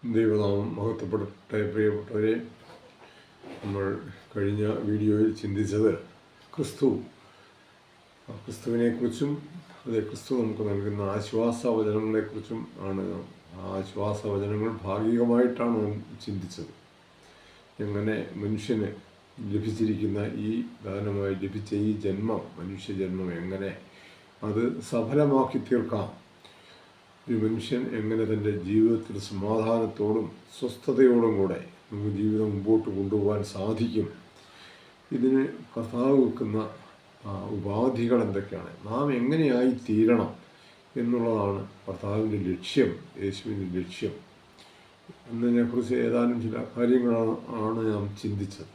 ദൈവനാമം മഹത്വപ്പെടട്ടെ. പ്രിയപ്പെട്ടവരെ, നമ്മൾ കഴിഞ്ഞ വീഡിയോയിൽ ചിന്തിച്ചത് ക്രിസ്തുവിനെക്കുറിച്ചും ക്രിസ്തു നമുക്ക് നൽകുന്ന ആശ്വാസവചനങ്ങളെക്കുറിച്ചും ആണ്. ആ ആശ്വാസവചനങ്ങൾ ഭാഗികമായിട്ടാണ് നാം ചിന്തിച്ചത്. എങ്ങനെ മനുഷ്യന് ലഭിച്ചിരിക്കുന്ന ഈ ദാനമായി ലഭിച്ച ഈ ജന്മം, മനുഷ്യജന്മം, എങ്ങനെ അത് സഫലമാക്കി തീർക്കാം, ഒരു മനുഷ്യൻ എങ്ങനെ തൻ്റെ ജീവിതത്തിൽ സമാധാനത്തോടും സ്വസ്ഥതയോടും കൂടെ നമുക്ക് ജീവിതം മുമ്പോട്ട് കൊണ്ടുപോകാൻ സാധിക്കും, ഇതിന് കർത്താവ് വെക്കുന്ന ഉപാധികൾ എന്തൊക്കെയാണ്, നാം എങ്ങനെയായി തീരണം എന്നുള്ളതാണ് കർത്താവിൻ്റെ ലക്ഷ്യം, യേശുവിൻ്റെ ലക്ഷ്യം എന്നതിനെക്കുറിച്ച് ഏതാനും ചില കാര്യങ്ങളാണ് നാം ചിന്തിച്ചത്.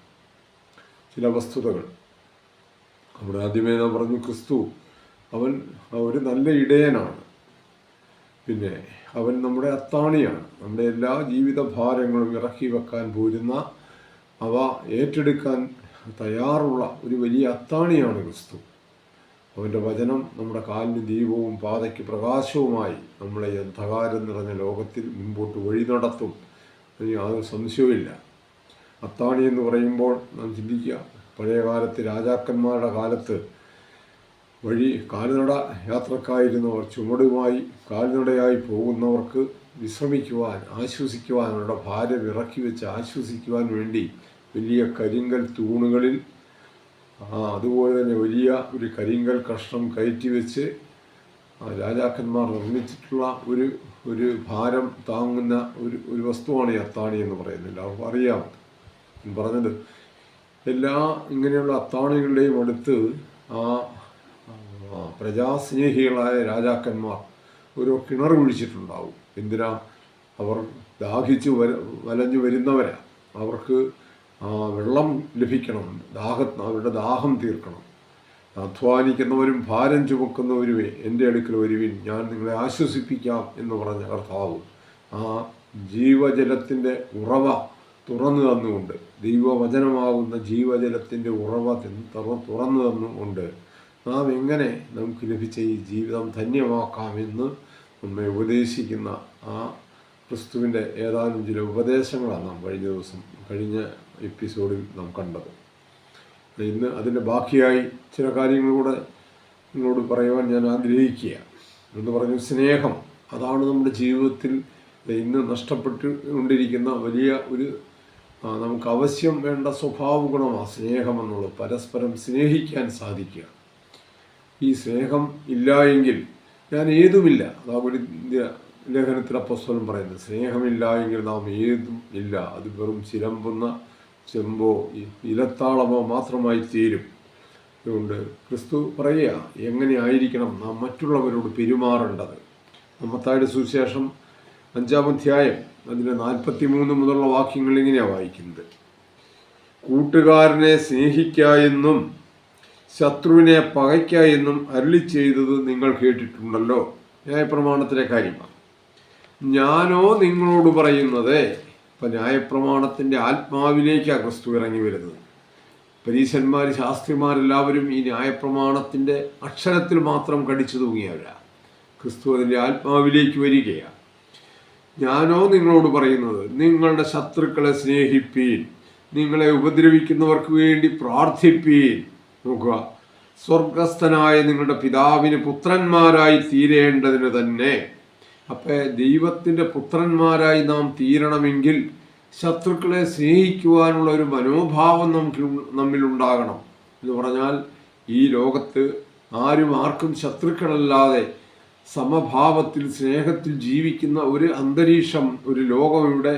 ചില വസ്തുതകൾ അവിടെ ആദ്യമേ നാം പറഞ്ഞു, ക്രിസ്തു അവൻ ഒരു നല്ല ഇടയനാണ്. പിന്നെ അവൻ നമ്മുടെ അത്താണിയാണ്. നമ്മുടെ എല്ലാ ജീവിത ഭാരങ്ങളും ഇറക്കി വെക്കാൻ പോരുന്ന, അവ ഏറ്റെടുക്കാൻ തയ്യാറുള്ള ഒരു വലിയ അത്താണിയാണ് ക്രിസ്തു. അവൻ്റെ വചനം നമ്മുടെ കാലിന് ദീപവും പാതയ്ക്ക് പ്രകാശവുമായി നമ്മളെ അന്ധകാരം നിറഞ്ഞ ലോകത്തിൽ മുമ്പോട്ട് വഴി നടത്തും. അതിന് യാതൊരു സംശയവുമില്ല. അത്താണി എന്ന് പറയുമ്പോൾ നാം ചിന്തിക്കുക, പഴയകാലത്ത് രാജാക്കന്മാരുടെ കാലത്ത് കാൽനട യാത്രക്കായിരുന്നവർ, ചുമടുമായി കാൽനടയായി പോകുന്നവർക്ക് വിശ്രമിക്കുവാൻ, ആശ്വസിക്കുവാൻ, അവരുടെ ഭാരം ഇറക്കി വെച്ച് ആശ്വസിക്കുവാൻ വേണ്ടി വലിയ കരിങ്കൽ തൂണുകളിൽ അതുപോലെ തന്നെ വലിയ ഒരു കരിങ്കൽ കഷ്ണം കയറ്റി വെച്ച് രാജാക്കന്മാർ നിർമ്മിച്ചിട്ടുള്ള ഒരു ഭാരം താങ്ങുന്ന ഒരു വസ്തുവാണ് ഈ അത്താണി എന്ന് പറയുന്നത്. എല്ലാവർക്കും അറിയാം. പറഞ്ഞത് എല്ലാ ഇങ്ങനെയുള്ള അത്താണികളുടെയും അടുത്ത് പ്രജാസ്നേഹികളായ രാജാക്കന്മാർ ഓരോ കിണർ കുഴിച്ചിട്ടുണ്ടാവും. എന്തിനാ? അവർ ദാഹിച്ച് വലഞ്ഞു വരുന്നവരാ. അവർക്ക് വെള്ളം ലഭിക്കണം, അവരുടെ ദാഹം തീർക്കണം. അധ്വാനിക്കുന്നവരും ഭാരം ചുമക്കുന്നവരുമേ എൻ്റെ അടുക്കൽ വരുവിൻ, ഞാൻ നിങ്ങളെ ആശ്വസിപ്പിക്കാം എന്ന് പറഞ്ഞ കർത്താവ് ആ ജീവജലത്തിൻ്റെ ഉറവ തുറന്നു തന്നുകൊണ്ട്, ദൈവവചനമാകുന്ന ജീവജലത്തിൻ്റെ ഉറവ തുറന്നു തന്നുകൊണ്ട് നാം എങ്ങനെ നമുക്ക് ലഭിച്ച ഈ ജീവിതം ധന്യമാക്കാമെന്ന് നമ്മെ ഉപദേശിക്കുന്ന ആ ക്രിസ്തുവിൻ്റെ ഏതാനും ചില ഉപദേശങ്ങളാണ് നാം കഴിഞ്ഞ എപ്പിസോഡിൽ നാം കണ്ടത്. ഇന്ന് അതിൻ്റെ ബാക്കിയായി ചില കാര്യങ്ങൾ കൂടെ നിങ്ങളോട് പറയുവാൻ ഞാൻ ആഗ്രഹിക്കുക. എന്ന് പറഞ്ഞു, സ്നേഹം. അതാണ് നമ്മുടെ ജീവിതത്തിൽ ഇന്ന് നഷ്ടപ്പെട്ടുകൊണ്ടിരിക്കുന്ന വലിയ നമുക്ക് ആവശ്യം വേണ്ട സ്വഭാവ ഗുണമാണ് സ്നേഹമെന്നുള്ളത്. പരസ്പരം സ്നേഹിക്കാൻ സാധിക്കുക. ഈ സ്നേഹം ഇല്ല എങ്കിൽ ഞാൻ ഏതുമില്ല. അതാണ് ഒരു ലേഖനത്തിൽ അപ്പോസ്തലൻ പറയുന്നത്. സ്നേഹമില്ല എങ്കിൽ നാം ഏതും ഇല്ല. അത് വെറും ചിലമ്പുന്ന ചെമ്പോ ഇലത്താളമോ മാത്രമായി തീരും. അതുകൊണ്ട് ക്രിസ്തു പറയുക എങ്ങനെ ആയിരിക്കണം നാം മറ്റുള്ളവരോട് പെരുമാറേണ്ടത്. മത്തായിയുടെ സുവിശേഷം 5-ാം അധ്യായം അതിൻ്റെ 43 മുതലുള്ള വാക്യങ്ങൾ ഇങ്ങനെയാണ് വായിക്കുന്നത്. കൂട്ടുകാരനെ സ്നേഹിക്ക എന്നും ശത്രുവിനെ പകയ്ക്ക എന്നും അരുളി ചെയ്തത് നിങ്ങൾ കേട്ടിട്ടുണ്ടല്ലോ. ന്യായപ്രമാണത്തിലെ കാര്യമാണ്. ഞാനോ നിങ്ങളോട് പറയുന്നത്. ഇപ്പം ന്യായപ്രമാണത്തിൻ്റെ ആത്മാവിലേക്കാണ് ക്രിസ്തു ഇറങ്ങി വരുന്നത്. പരീശന്മാർ, ശാസ്ത്രിമാരെല്ലാവരും ഈ ന്യായപ്രമാണത്തിൻ്റെ അക്ഷരത്തിൽ മാത്രം കടിച്ചു തൂങ്ങിയവരാണ്. ക്രിസ്തു അതിൻ്റെ ആത്മാവിലേക്ക് വരികയാണ്. ഞാനോ നിങ്ങളോട് പറയുന്നത്, നിങ്ങളുടെ ശത്രുക്കളെ സ്നേഹിപ്പീൻ, നിങ്ങളെ ഉപദ്രവിക്കുന്നവർക്ക് വേണ്ടി പ്രാർത്ഥിപ്പീൻ. നോക്കുക, സ്വർഗസ്ഥനായ നിങ്ങളുടെ പിതാവിന് പുത്രന്മാരായി തീരേണ്ടതിന് തന്നെ. അപ്പം ദൈവത്തിൻ്റെ പുത്രന്മാരായി നാം തീരണമെങ്കിൽ ശത്രുക്കളെ സ്നേഹിക്കുവാനുള്ള ഒരു മനോഭാവം നമ്മിലുണ്ടാകണം. എന്ന് പറഞ്ഞാൽ ഈ ലോകത്ത് ആർക്കും ശത്രുക്കളല്ലാതെ സമഭാവത്തിൽ, സ്നേഹത്തിൽ ജീവിക്കുന്ന ഒരു അന്തരീക്ഷം, ഒരു ലോകം ഇവിടെ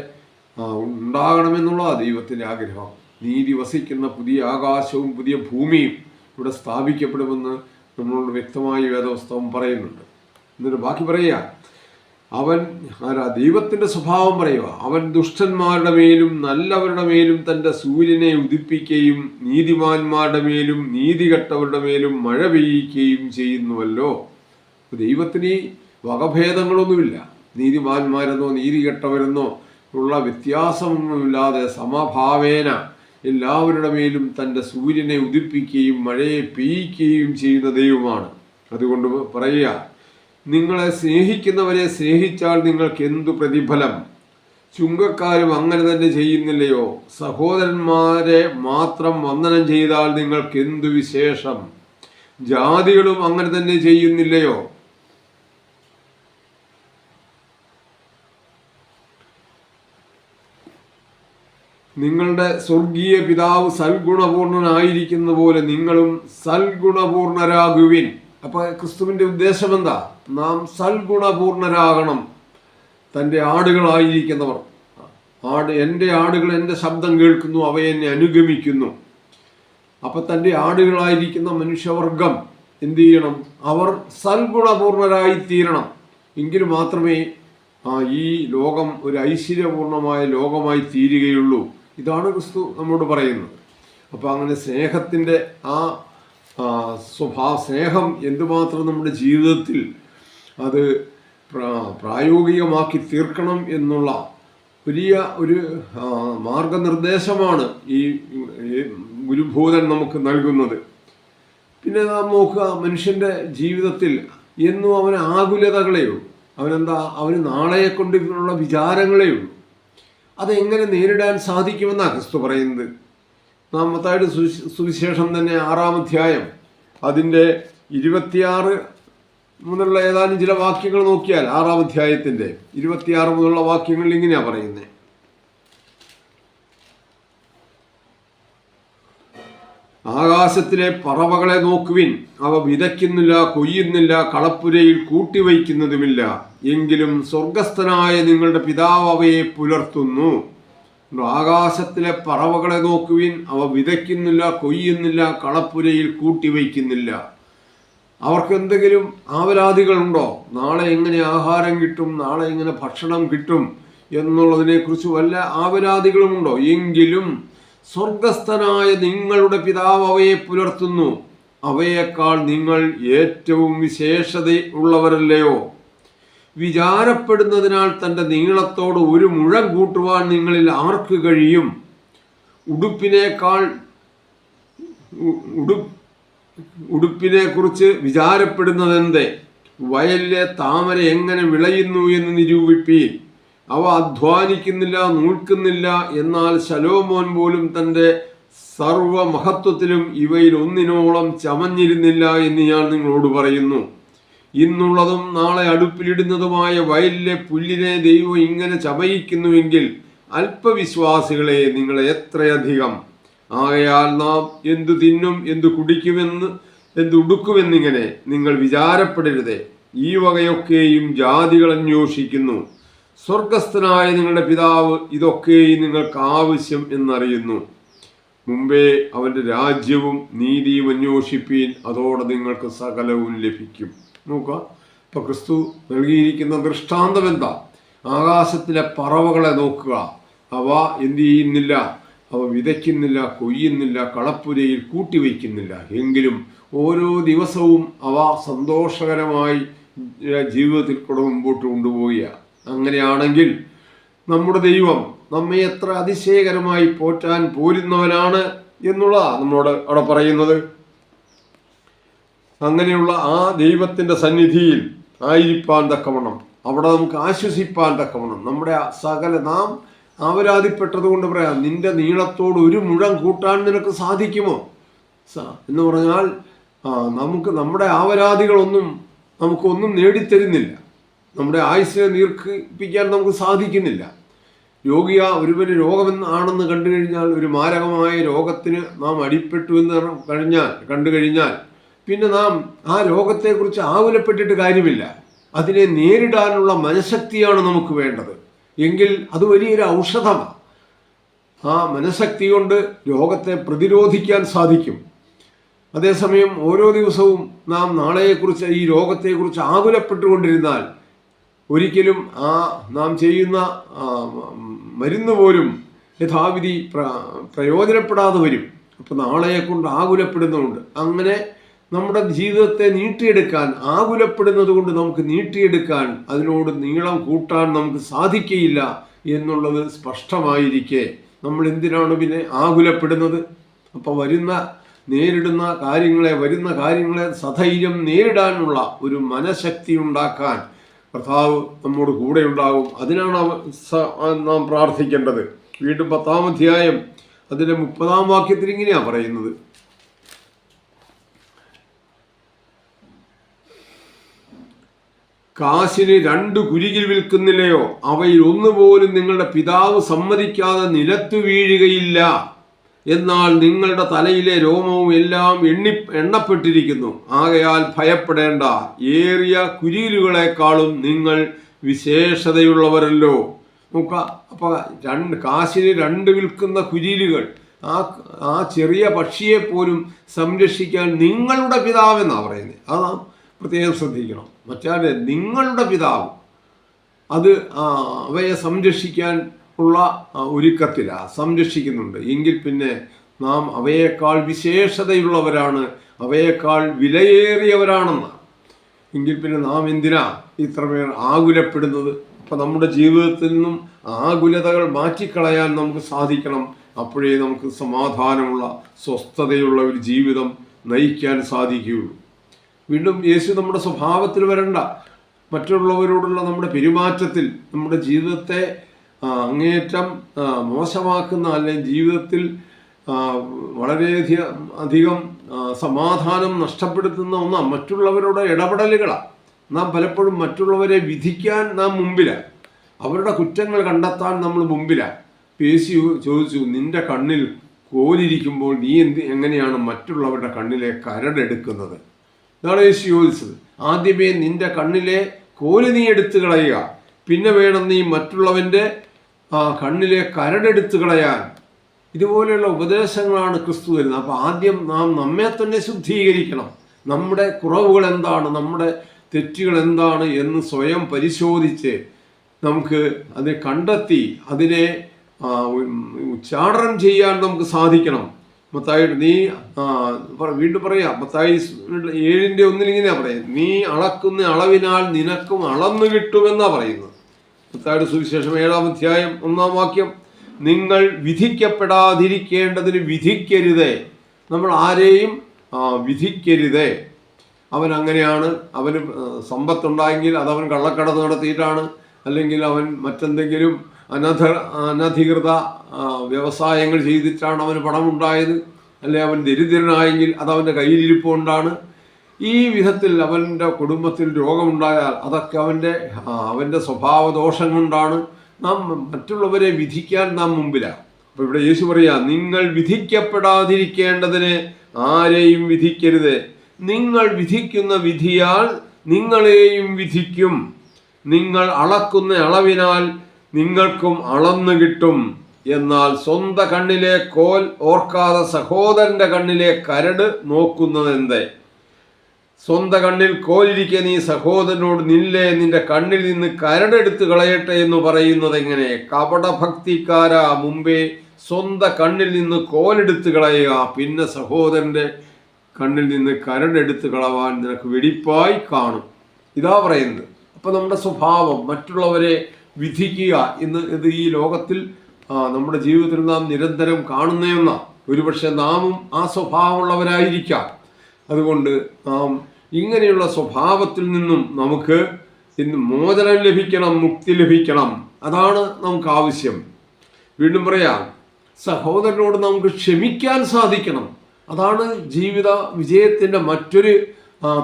ഉണ്ടാകണമെന്നുള്ളതാണ് ദൈവത്തിൻ്റെ ആഗ്രഹം. നീതി വസിക്കുന്ന പുതിയ ആകാശവും പുതിയ ഭൂമിയും ഇവിടെ സ്ഥാപിക്കപ്പെടുമെന്ന് നമ്മളോട് വ്യക്തമായി വേദപുസ്തകം പറയുന്നുണ്ട്. എന്നിട്ട് ബാക്കി പറയുക, അവൻ ദൈവത്തിൻ്റെ സ്വഭാവം പറയുക, അവൻ ദുഷ്ടന്മാരുടെ മേലും നല്ലവരുടെ മേലും തൻ്റെ സൂര്യനെ ഉദിപ്പിക്കുകയും നീതിമാന്മാരുടെ മേലും നീതികെട്ടവരുടെ മേലും മഴ പെയ്യിക്കുകയും ചെയ്യുന്നുവല്ലോ. ദൈവത്തിന് ഈ വകഭേദങ്ങളൊന്നുമില്ല. നീതിമാന്മാരെന്നോ നീതികെട്ടവരെന്നോ ഉള്ള വ്യത്യാസമൊന്നുമില്ലാതെ സമഭാവേന എല്ലാവരുടെ മേലും തൻ്റെ സൂര്യനെ ഉദിപ്പിക്കുകയും മഴയെ പെയ്യിക്കുകയും ചെയ്യുന്ന ദൈവമാണ്. അതുകൊണ്ട് പറയുക, നിങ്ങളെ സ്നേഹിക്കുന്നവരെ സ്നേഹിച്ചാൽ നിങ്ങൾക്ക് എന്തു പ്രതിഫലം? ചുങ്കക്കാരും അങ്ങനെ തന്നെ ചെയ്യുന്നില്ലയോ? സഹോദരന്മാരെ മാത്രം വന്ദനം ചെയ്താൽ നിങ്ങൾക്ക് എന്തു വിശേഷം? ജാതികളും അങ്ങനെ തന്നെ ചെയ്യുന്നില്ലയോ? നിങ്ങളുടെ സ്വർഗീയ പിതാവ് സൽഗുണപൂർണനായിരിക്കുന്ന പോലെ നിങ്ങളും സൽഗുണപൂർണരാകുവിൻ. അപ്പൊ ക്രിസ്തുവിന്റെ ഉദ്ദേശം എന്താ? നാം സൽഗുണപൂർണരാകണം. തൻ്റെ ആടുകളായിരിക്കുന്നവർ, എൻ്റെ ആടുകൾ എൻ്റെ ശബ്ദം കേൾക്കുന്നു, അവയെന്നെ അനുഗമിക്കുന്നു. അപ്പൊ തൻ്റെ ആടുകളായിരിക്കുന്ന മനുഷ്യവർഗം എന്ത് ചെയ്യണം? അവർ സൽഗുണപൂർണരായി തീരണം. എങ്കിൽ മാത്രമേ ഈ ലോകം ഒരു ഐശ്വര്യപൂർണമായ ലോകമായി തീരുകയുള്ളൂ. ഇതാണ് ക്രിസ്തു നമ്മോട് പറയുന്നത്. അപ്പോൾ അങ്ങനെ സ്നേഹത്തിൻ്റെ സ്നേഹം എന്തുമാത്രം നമ്മുടെ ജീവിതത്തിൽ അത് പ്രായോഗികമാക്കി തീർക്കണം എന്നുള്ള വലിയ ഒരു മാർഗനിർദ്ദേശമാണ് ഈ ഗുരുഭൂതൻ നമുക്ക് നൽകുന്നത്. പിന്നെ നാം നോക്കുക, മനുഷ്യൻ്റെ ജീവിതത്തിൽ എന്നും അവന് ആകുലതകളേ ഉള്ളൂ. അവന് നാളെയെ കൊണ്ടുള്ള വിചാരങ്ങളേ ഉള്ളൂ. അതെങ്ങനെ നേരിടാൻ സാധിക്കുമെന്നാണ് ക്രിസ്തു പറയുന്നത്. നാം മത്തായിയുടെ സുവിശേഷം തന്നെ 6-ാം അധ്യായം അതിൻ്റെ 26 മുതലുള്ള ഏതാനും ചില വാക്യങ്ങൾ നോക്കിയാൽ 6-ാം അധ്യായത്തിൻ്റെ 26 മുതലുള്ള വാക്യങ്ങൾ ഇങ്ങനെയാണ് പറയുന്നത്: ആകാശത്തിലെ പറവകളെ നോക്കുവിൻ, അവ വിതയ്ക്കുന്നില്ല, കൊയ്യുന്നില്ല, കളപ്പുരയിൽ കൂട്ടിവയ്ക്കുന്നതുമില്ല, എങ്കിലും സ്വർഗസ്ഥനായ നിങ്ങളുടെ പിതാവ് അവയെ പുലർത്തുന്നു. ആകാശത്തിലെ പറവകളെ നോക്കുവിൻ, അവ വിതയ്ക്കുന്നില്ല, കൊയ്യുന്നില്ല, കളപ്പുരയിൽ കൂട്ടിവയ്ക്കുന്നില്ല. അവർക്ക് എന്തെങ്കിലും ആവലാതികളുണ്ടോ? നാളെ എങ്ങനെ ആഹാരം കിട്ടും, നാളെ എങ്ങനെ ഭക്ഷണം കിട്ടും എന്നുള്ളതിനെക്കുറിച്ച് വല്ല ആവലാതികളുമുണ്ടോ? എങ്കിലും സ്വർഗസ്ഥനായ നിങ്ങളുടെ പിതാവ് അവയെ പുലർത്തുന്നു. അവയേക്കാൾ നിങ്ങൾ ഏറ്റവും വിശേഷത ഉള്ളവരല്ലയോ? വിചാരപ്പെടുന്നതിനാൽ തൻ്റെ നീളത്തോട് ഒരു മുഴം കൂട്ടുവാൻ നിങ്ങളിൽ ആർക്ക് കഴിയും? ഉടുപ്പിനെ കുറിച്ച് വിചാരപ്പെടുന്നതെന്തേ? വയലിലെ താമര എങ്ങനെ വിളയുന്നു എന്ന് നിരൂപിപ്പീൻ. അവ അധ്വാനിക്കുന്നില്ല, നൂൽക്കുന്നില്ല. എന്നാൽ ശലോമോൻ പോലും തൻ്റെ സർവമഹത്വത്തിലും ഇവയിൽ ഒന്നിനോളം ചമഞ്ഞിരുന്നില്ല എന്ന് ഞാൻ നിങ്ങളോട് പറയുന്നു. ഇന്നുള്ളതും നാളെ അടുപ്പിലിടുന്നതുമായ വയലിലെ പുല്ലിനെ ദൈവം ഇങ്ങനെ ചമയിക്കുന്നുവെങ്കിൽ അല്പവിശ്വാസികളെ നിങ്ങൾ എത്രയധികം. ആകയാൽ നാം എന്തു തിന്നും, എന്തു കുടിക്കുമെന്ന്, എന്തുടുക്കുമെന്നിങ്ങനെ നിങ്ങൾ വിചാരപ്പെടരുതേ. ഈ വകയൊക്കെയും ജാതികൾ അന്വേഷിക്കുന്നു. സ്വർഗസ്ഥനായ നിങ്ങളുടെ പിതാവ് ഇതൊക്കെയും നിങ്ങൾക്ക് ആവശ്യം എന്നറിയുന്നു. മുമ്പേ അവൻ്റെ രാജ്യവും നീതിയും അന്വേഷിപ്പീൻ, അതോടെ നിങ്ങൾക്ക് സകലവും ലഭിക്കും. നോക്കുക, ഇപ്പൊ ക്രിസ്തു നൽകിയിരിക്കുന്ന ദൃഷ്ടാന്തം എന്താ? ആകാശത്തിലെ പറവകളെ നോക്കുക. അവ എന്ത് ചെയ്യുന്നില്ല? അവ വിതയ്ക്കുന്നില്ല, കൊയ്യുന്നില്ല, കളപ്പുരയിൽ കൂട്ടിവയ്ക്കുന്നില്ല. എങ്കിലും ഓരോ ദിവസവും അവ സന്തോഷകരമായി ജീവിതത്തിൽ കൂടെ മുമ്പോട്ട് കൊണ്ടുപോവുക. അങ്ങനെയാണെങ്കിൽ നമ്മുടെ ദൈവം നമ്മെ എത്ര അതിശയകരമായി പോറ്റാൻ പോരുന്നവനാണ് എന്നുള്ളതാണ് നമ്മളോട് അവിടെ പറയുന്നത്. അങ്ങനെയുള്ള ആ ദൈവത്തിൻ്റെ സന്നിധിയിൽ ആയിരിക്കാൻ തക്കവണ്ണം, അവിടെ നമുക്ക് ആശ്വസിപ്പാൻ തക്കവണ്ണം, നമ്മുടെ നാം ആവരാതിപ്പെട്ടത് കൊണ്ട് പറയാം, നിന്റെ നീളത്തോട് ഒരു മുഴം കൂട്ടാൻ നിനക്ക് സാധിക്കുമോ എന്ന് പറഞ്ഞാൽ നമ്മുടെ ആവരാതികളൊന്നും നമുക്കൊന്നും നേടിത്തരുന്നില്ല. നമ്മുടെ ആയുസ്സിനെ ദീർഘിപ്പിക്കാൻ നമുക്ക് സാധിക്കുന്നില്ല. ഒരുവന് രോഗമെന്നാണെന്ന് കണ്ടു കഴിഞ്ഞാൽ, ഒരു മാരകമായ രോഗത്തിന് നാം അടിപ്പെട്ടു എന്ന് കണ്ടു കഴിഞ്ഞാൽ പിന്നെ നാം ആ രോഗത്തെക്കുറിച്ച് ആകുലപ്പെട്ടിട്ട് കാര്യമില്ല. അതിനെ നേരിടാനുള്ള മനഃശക്തിയാണ് നമുക്ക് വേണ്ടത്. എങ്കിൽ അത് വലിയൊരു ഔഷധമാണ്. ആ മനഃശക്തി കൊണ്ട് രോഗത്തെ പ്രതിരോധിക്കാൻ സാധിക്കും. അതേസമയം ഓരോ ദിവസവും നാം നാളെയെക്കുറിച്ച്, ഈ രോഗത്തെക്കുറിച്ച് ആകുലപ്പെട്ടുകൊണ്ടിരുന്നാൽ ഒരിക്കലും നാം ചെയ്യുന്ന മരുന്ന് പോലും യഥാവിധി പ്രയോജനപ്പെടാതെ വരും. അപ്പം നാളെയെക്കൊണ്ട് ആകുലപ്പെടുന്നുണ്ട്. അങ്ങനെ നമ്മുടെ ജീവിതത്തെ നീട്ടിയെടുക്കാൻ, ആകുലപ്പെടുന്നത് കൊണ്ട് നമുക്ക് നീട്ടിയെടുക്കാൻ, അതിനോട് നീളം കൂട്ടാൻ നമുക്ക് സാധിക്കുകയില്ല എന്നുള്ളത് സ്പഷ്ടമായിരിക്കെ നമ്മൾ എന്തിനാണ് പിന്നെ ആകുലപ്പെടുന്നത്? അപ്പോൾ വരുന്ന കാര്യങ്ങളെ സധൈര്യം നേരിടാനുള്ള ഒരു മനഃശക്തി ഉണ്ടാക്കാൻ കർത്താവ് നമ്മോട് കൂടെ ഉണ്ടാകും. അതിനാണ് നാം പ്രാർത്ഥിക്കേണ്ടത്. വീണ്ടും 10-ാം അധ്യായം അതിൻ്റെ 30-ാം വാക്യത്തിൽ ഇങ്ങനെയാണ് പറയുന്നത്: കാശിന് 2 കുരികിൽ വിൽക്കുന്നില്ലയോ? അവയിൽ ഒന്നുപോലും നിങ്ങളുടെ പിതാവ് സമ്മതിക്കാതെ നിലത്തു വീഴുകയില്ല. എന്നാൽ നിങ്ങളുടെ തലയിലെ രോമവും എല്ലാം എണ്ണപ്പെട്ടിരിക്കുന്നു. ആകയാൽ ഭയപ്പെടേണ്ട. ഏറിയ കുരികിലുകളെക്കാളും നിങ്ങൾ വിശേഷതയുള്ളവരല്ലോ. നോക്കുക, അപ്പോൾ കാശിന് 2 വിൽക്കുന്ന കുരിലുകൾ, ആ ചെറിയ പക്ഷിയെപ്പോലും സംരക്ഷിക്കാൻ നിങ്ങളുടെ പിതാവെന്നാണ് പറയുന്നത്. അത് നാം പ്രത്യേകം ശ്രദ്ധിക്കണം. മറ്റാരെ? നിങ്ങളുടെ പിതാവ് അത് അവയെ സംരക്ഷിക്കാൻ ഉള്ള ഒരുക്കത്തിലാണ്, സംരക്ഷിക്കുന്നുണ്ട്. എങ്കിൽ പിന്നെ നാം അവയേക്കാൾ വിശേഷതയുള്ളവരാണ്, അവയേക്കാൾ വിലയേറിയവരാണെന്നാണ്. എങ്കിൽ പിന്നെ നാം എന്തിനാ ഇത്രമേൽ ആകുലപ്പെടുന്നത്? അപ്പം നമ്മുടെ ജീവിതത്തിൽ നിന്നും ആകുലതകൾ മാറ്റിക്കളയാൻ നമുക്ക് സാധിക്കണം. അപ്പോഴേ നമുക്ക് സമാധാനമുള്ള, സ്വസ്ഥതയുള്ള ഒരു ജീവിതം നയിക്കാൻ സാധിക്കുകയുള്ളൂ. വീണ്ടും യേശു നമ്മുടെ സ്വഭാവത്തിൽ വരണ്ട. മറ്റുള്ളവരോടുള്ള നമ്മുടെ പെരുമാറ്റത്തിൽ നമ്മുടെ ജീവിതത്തെ അങ്ങേയറ്റം മോശമാക്കുന്ന, അല്ലെങ്കിൽ ജീവിതത്തിൽ വളരെയധികം സമാധാനം നഷ്ടപ്പെടുത്തുന്ന ഒന്നാണ് മറ്റുള്ളവരുടെ ഇടപെടലുകളാണ്. നാം പലപ്പോഴും മറ്റുള്ളവരെ വിധിക്കാൻ നാം മുമ്പിലാണ്, അവരുടെ കുറ്റങ്ങൾ കണ്ടെത്താൻ നമ്മൾ മുമ്പിലാണ്. യേശു ചോദിച്ചു, നിന്റെ കണ്ണിൽ കോലിരിക്കുമ്പോൾ നീ എങ്ങനെയാണ് മറ്റുള്ളവരുടെ കണ്ണിലെ കരടെടുക്കുന്നത്? ഇതാണ് യേശു ചോദിച്ചത്. ആദ്യമേ നിന്റെ കണ്ണിലെ കോല് നീ എടുത്തു കളയുക, പിന്നെ വേണം നീ മറ്റുള്ളവൻ്റെ കണ്ണിലെ കരടെടുത്തു കളയാൻ. ഇതുപോലെയുള്ള ഉപദേശങ്ങളാണ് ക്രിസ്തു തരുന്നത്. അപ്പോൾ ആദ്യം നാം നമ്മെ തന്നെ ശുദ്ധീകരിക്കണം. നമ്മുടെ കുറവുകൾ എന്താണ്, നമ്മുടെ തെറ്റുകൾ എന്താണ് എന്ന് സ്വയം പരിശോധിച്ച് നമുക്ക് അത് കണ്ടെത്തി അതിനെ ഉച്ചാടനം ചെയ്യാൻ നമുക്ക് സാധിക്കണം. മത്തായി വീണ്ടും പറയാം, മത്തായി 7:1 ഇങ്ങനെയാ പറയുന്നത്: നീ അളക്കുന്ന അളവിനാൽ നിനക്കും അളന്നു കിട്ടുമെന്നാ പറയുന്നത്. മത്തായിയുടെ സുവിശേഷം 7-ാം അധ്യായം 1-ാം വാക്യം: നിങ്ങൾ വിധിക്കപ്പെടാതിരിക്കേണ്ടതിന് വിധിക്കരുതേ. നമ്മൾ ആരെയും വിധിക്കരുതേ. അവൻ അങ്ങനെയാണ്, അവന് സമ്പത്തുണ്ടായെങ്കിൽ അതവൻ കള്ളക്കടത്ത് നടത്തിയിട്ടാണ്, അല്ലെങ്കിൽ അവൻ മറ്റെന്തെങ്കിലും അനധികൃത വ്യവസായങ്ങൾ ചെയ്തിട്ടാണ് അവന് പണമുണ്ടായത്, അല്ലെങ്കിൽ അവൻ ദരിദ്രനായെങ്കിൽ അതവൻ്റെ കയ്യിലിരിപ്പുകൊണ്ടാണ്. ഈ വിധത്തിൽ അവൻ്റെ കുടുംബത്തിൽ രോഗമുണ്ടായാൽ അതൊക്കെ അവൻ്റെ സ്വഭാവ ദോഷം കൊണ്ടാണ്. നാം മറ്റുള്ളവരെ വിധിക്കാൻ നാം മുമ്പിലാണ്. അപ്പോൾ ഇവിടെ യേശു പറയാ, നിങ്ങൾ വിധിക്കപ്പെടാതിരിക്കേണ്ടതിന് ആരെയും വിധിക്കരുത്. നിങ്ങൾ വിധിക്കുന്ന വിധിയാൽ നിങ്ങളെയും വിധിക്കും. നിങ്ങൾ അളക്കുന്ന അളവിനാൽ നിങ്ങൾക്കും അളന്നു കിട്ടും. എന്നാൽ സ്വന്തം കണ്ണിലെ കോൽ ഓർക്കാതെ സഹോദരന്റെ കണ്ണിലെ കരട് നോക്കുന്നതെന്തേ? സ്വന്തം കണ്ണിൽ കോലിരിക്കെ നീ സഹോദരനോട് നില്ലേ, നിന്റെ കണ്ണിൽ നിന്ന് കരടെടുത്ത് കളയട്ടെ എന്ന് പറയുന്നത് എങ്ങനെ? കപടഭക്തിക്കാരാ, മുമ്പേ സ്വന്തം കണ്ണിൽ നിന്ന് കോലെടുത്ത് കളയുക, പിന്നെ സഹോദരന്റെ കണ്ണിൽ നിന്ന് കരടെടുത്ത് കളവാൻ നിനക്ക് വെടിപ്പായി കാണും. ഇതാ പറയുന്നത്. അപ്പം നമ്മുടെ സ്വഭാവം മറ്റുള്ളവരെ വിധിക്കുക ഇത് ഈ ലോകത്തിൽ നമ്മുടെ ജീവിതത്തിൽ നാം നിരന്തരം കാണുന്നതെന്ന. ഒരുപക്ഷെ നാമും ആ സ്വഭാവമുള്ളവരായിരിക്കാം. അതുകൊണ്ട് നാം ഇങ്ങനെയുള്ള സ്വഭാവത്തിൽ നിന്നും നമുക്ക് ഇന്ന് മോചനം ലഭിക്കണം, മുക്തി ലഭിക്കണം. അതാണ് നമുക്ക് ആവശ്യം. വീണ്ടും പറയാം, സഹോദരനോട് നമുക്ക് ക്ഷമിക്കാൻ സാധിക്കണം. അതാണ് ജീവിത വിജയത്തിൻ്റെ മറ്റൊരു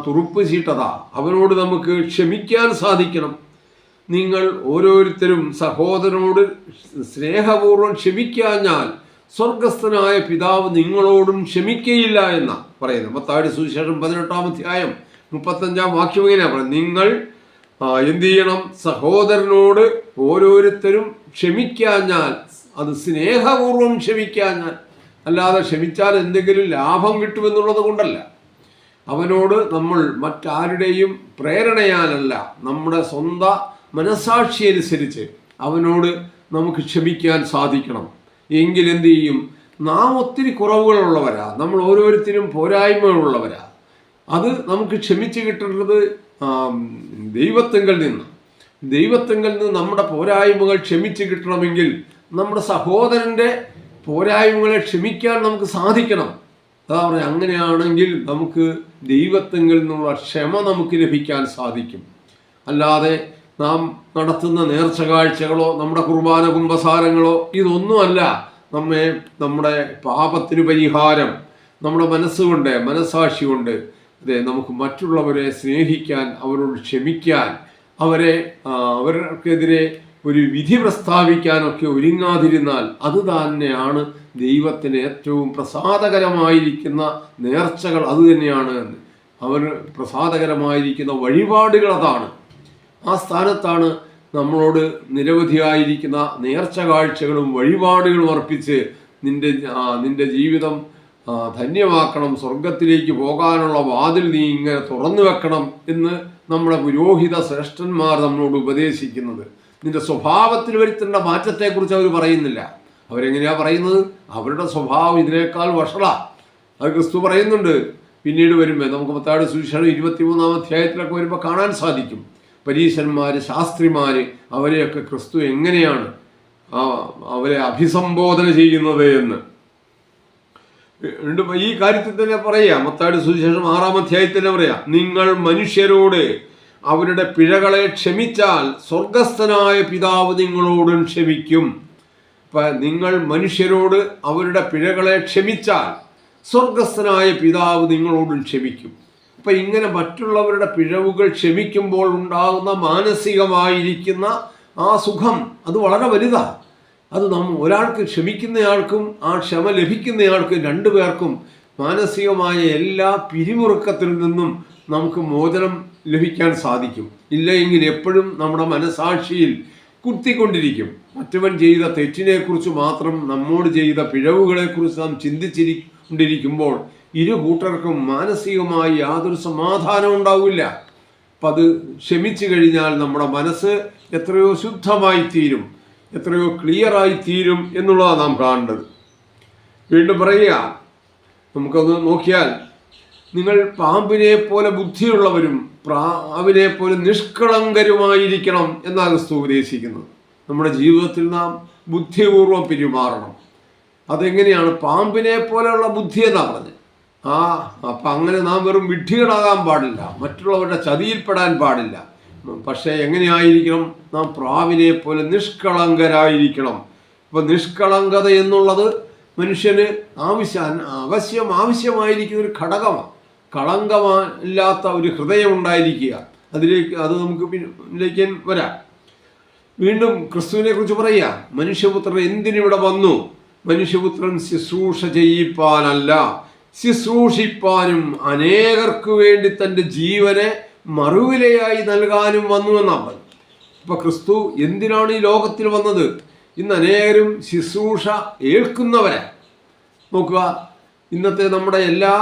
തുറുപ്പ് ചീട്ടത. അവനോട് നമുക്ക് ക്ഷമിക്കാൻ സാധിക്കണം. നിങ്ങൾ ഓരോരുത്തരും സഹോദരനോട് സ്നേഹപൂർവ്വം ക്ഷമിക്കാഞ്ഞാൽ സ്വർഗസ്ഥനായ പിതാവ് നിങ്ങളോടും ക്ഷമിക്കയില്ല എന്നാണ് പറയുന്നത്. മത്തായിയുടെ സുവിശേഷം 18-ാം അധ്യായം 35-ാം വാക്യം ഇങ്ങനെയാണ് പറയുന്നത്: നിങ്ങൾ എന്ത് ചെയ്യണം? സഹോദരനോട് ഓരോരുത്തരും ക്ഷമിക്കാഞ്ഞാൽ, അത് സ്നേഹപൂർവ്വം ക്ഷമിക്കാഞ്ഞാൽ, അല്ലാതെ ക്ഷമിച്ചാൽ എന്തെങ്കിലും ലാഭം കിട്ടുമെന്നുള്ളത് കൊണ്ടല്ല. അവനോട് നമ്മൾ മറ്റാരുടെയും പ്രേരണയാലല്ല, നമ്മുടെ സ്വന്തം മനസാക്ഷി അനുസരിച്ച് അവനോട് നമുക്ക് ക്ഷമിക്കാൻ സാധിക്കണം. എങ്കിൽ എന്ത് ചെയ്യും? നാം ഒത്തിരി കുറവുകളുള്ളവരാ, നമ്മൾ ഓരോരുത്തരും പോരായ്മകളുള്ളവരാ. അത് നമുക്ക് ക്ഷമിച്ച് കിട്ടുന്നത് ദൈവത്തിങ്കൽ നിന്ന് നമ്മുടെ പോരായ്മകൾ ക്ഷമിച്ച് കിട്ടണമെങ്കിൽ നമ്മുടെ സഹോദരൻ്റെ പോരായ്മകളെ ക്ഷമിക്കാൻ നമുക്ക് സാധിക്കണം. അതാ പറയുക, അങ്ങനെയാണെങ്കിൽ നമുക്ക് ദൈവത്തിങ്കൽ നിന്നുള്ള ക്ഷമ നമുക്ക് ലഭിക്കാൻ സാധിക്കും. അല്ലാതെ നാം നടത്തുന്ന നേർച്ച കാഴ്ചകളോ നമ്മുടെ കുർബാന കുമ്പസാരങ്ങളോ ഇതൊന്നുമല്ല നമ്മെ നമ്മുടെ പാപത്തിന് പരിഹാരം. നമ്മുടെ മനസ്സുകൊണ്ട്, മനസ്സാക്ഷി കൊണ്ട് നമുക്ക് മറ്റുള്ളവരെ സ്നേഹിക്കാൻ, അവരോട് ക്ഷമിക്കാൻ, അവർക്കെതിരെ ഒരു വിധി പ്രസ്താവിക്കാനൊക്കെ ഒരുങ്ങാതിരുന്നാൽ അത് തന്നെയാണ് ദൈവത്തിന് ഏറ്റവും പ്രസാദകരമായിരിക്കുന്ന നേർച്ചകൾ. അത് തന്നെയാണ് പ്രസാദകരമായിരിക്കുന്ന വഴിപാടുകൾ. അതാണ് ആ സ്ഥാനത്താണ് നമ്മളോട് നിരവധിയായിരിക്കുന്ന നേർച്ച കാഴ്ചകളും വഴിപാടുകളും അർപ്പിച്ച് നിന്റെ ജീവിതം ധന്യമാക്കണം, സ്വർഗത്തിലേക്ക് പോകാനുള്ള വാതിൽ നീ ഇങ്ങനെ തുറന്നു വെക്കണം എന്ന് നമ്മുടെ പുരോഹിത ശ്രേഷ്ഠന്മാർ നമ്മളോട് ഉപദേശിക്കുന്നത്. നിന്റെ സ്വഭാവത്തിൽ വരുത്തേണ്ട മാറ്റത്തെക്കുറിച്ച് അവർ പറയുന്നില്ല. അവരെങ്ങനെയാ പറയുന്നത്? അവരുടെ സ്വഭാവം ഇതിനേക്കാൾ വഷളാണ്. അത് ക്രിസ്തു പറയുന്നുണ്ട്. പിന്നീട് വരുമ്പോൾ നമുക്ക് മത്തായിയുടെ സുവിശേഷം 23-ാം അധ്യായത്തിലൊക്കെ വരുമ്പോൾ കാണാൻ സാധിക്കും. പരീശന്മാർ, ശാസ്ത്രിമാർ, അവരെയൊക്കെ ക്രിസ്തു എങ്ങനെയാണ് അവരെ അഭിസംബോധന ചെയ്യുന്നത് എന്ന് ഈ കാര്യത്തിൽ തന്നെ പറയാം. മത്തായിയുടെ സുവിശേഷം 6-ാം അധ്യായത്തിൽ തന്നെ പറയാം, നിങ്ങൾ മനുഷ്യരോട് അവരുടെ പിഴകളെ ക്ഷമിച്ചാൽ സ്വർഗസ്ഥനായ പിതാവ് നിങ്ങളോടും ക്ഷമിക്കും. നിങ്ങൾ മനുഷ്യരോട് അവരുടെ പിഴകളെ ക്ഷമിച്ചാൽ സ്വർഗസ്ഥനായ പിതാവ് നിങ്ങളോടും ക്ഷമിക്കും. ഇങ്ങനെ മറ്റുള്ളവരുടെ പിഴവുകൾ ക്ഷമിക്കുമ്പോൾ ഉണ്ടാകുന്ന മാനസികമായിരിക്കുന്ന ആ സുഖം അത് വളരെ വലുതാണ്. അത് ഒരാൾക്ക് ക്ഷമിക്കുന്നയാൾക്കും ആ ക്ഷമ ലഭിക്കുന്നയാൾക്കും രണ്ടുപേർക്കും മാനസികമായ എല്ലാ പിരിമുറുക്കത്തിൽ നിന്നും നമുക്ക് മോചനം ലഭിക്കാൻ സാധിക്കും. ഇല്ലെങ്കിൽ എപ്പോഴും നമ്മുടെ മനസാക്ഷിയിൽ കുത്തിക്കൊണ്ടിരിക്കും. മറ്റവൻ ചെയ്ത തെറ്റിനെക്കുറിച്ച് മാത്രം, നമ്മോട് ചെയ്ത പിഴവുകളെക്കുറിച്ച് നാം ചിന്തിച്ചിരിക്കുമ്പോൾ ഇരു കൂട്ടർക്കും മാനസികമായി യാതൊരു സമാധാനം ഉണ്ടാവില്ല. അപ്പം അത് ക്ഷമിച്ചു കഴിഞ്ഞാൽ നമ്മുടെ മനസ്സ് എത്രയോ ശുദ്ധമായി തീരും, എത്രയോ ക്ലിയറായി തീരും എന്നുള്ളതാണ് നാം കാണേണ്ടത്. വീണ്ടും പറയുക, നമുക്കൊന്ന് നോക്കിയാൽ, നിങ്ങൾ പാമ്പിനെ പോലെ ബുദ്ധിയുള്ളവരും പ്രാവിനെ പോലെ നിഷ്കളങ്കരുമായിരിക്കണം എന്നാണ് ക്രിസ്തു ഉപദേശിക്കുന്നത്. നമ്മുടെ ജീവിതത്തിൽ നാം ബുദ്ധിപൂർവ്വം പെരുമാറണം. അതെങ്ങനെയാണ്? പാമ്പിനെ പോലെയുള്ള ബുദ്ധി എന്നാണ് പറഞ്ഞത്. അപ്പം അങ്ങനെ നാം വെറും വിഡ്ഢികളാകാൻ പാടില്ല, മറ്റുള്ളവരുടെ ചതിയിൽപ്പെടാൻ പാടില്ല. പക്ഷേ എങ്ങനെയായിരിക്കണം? നാം പ്രാവിനെ പോലെ നിഷ്കളങ്കരായിരിക്കണം. അപ്പം നിഷ്കളങ്കത എന്നുള്ളത് മനുഷ്യന് ആവശ്യമായിരിക്കുന്ന ഒരു ഘടകമാണ്. കളങ്കമില്ലാത്ത ഒരു ഹൃദയം ഉണ്ടായിരിക്കുക, അത് നമുക്ക് പിന്നിലേക്ക് വരാം. വീണ്ടും ക്രിസ്തുവിനെ കുറിച്ച് പറയാം, മനുഷ്യപുത്രൻ എന്തിനിവിടെ വന്നു? മനുഷ്യപുത്രൻ ശുശ്രൂഷ ചെയ്യിപ്പാനല്ല, ശുശ്രൂഷിപ്പാനും അനേകർക്ക് വേണ്ടി തൻ്റെ ജീവനെ മറുവിലയായി നൽകാനും വന്നു എന്നാണ് പറഞ്ഞത്. ഇപ്പൊ ക്രിസ്തു എന്തിനാണ് ഈ ലോകത്തിൽ വന്നത്? ഇന്ന് അനേകരും ശുശ്രൂഷ ഏൽക്കുന്നവരെ നോക്കുക. ഇന്നത്തെ നമ്മുടെ എല്ലാ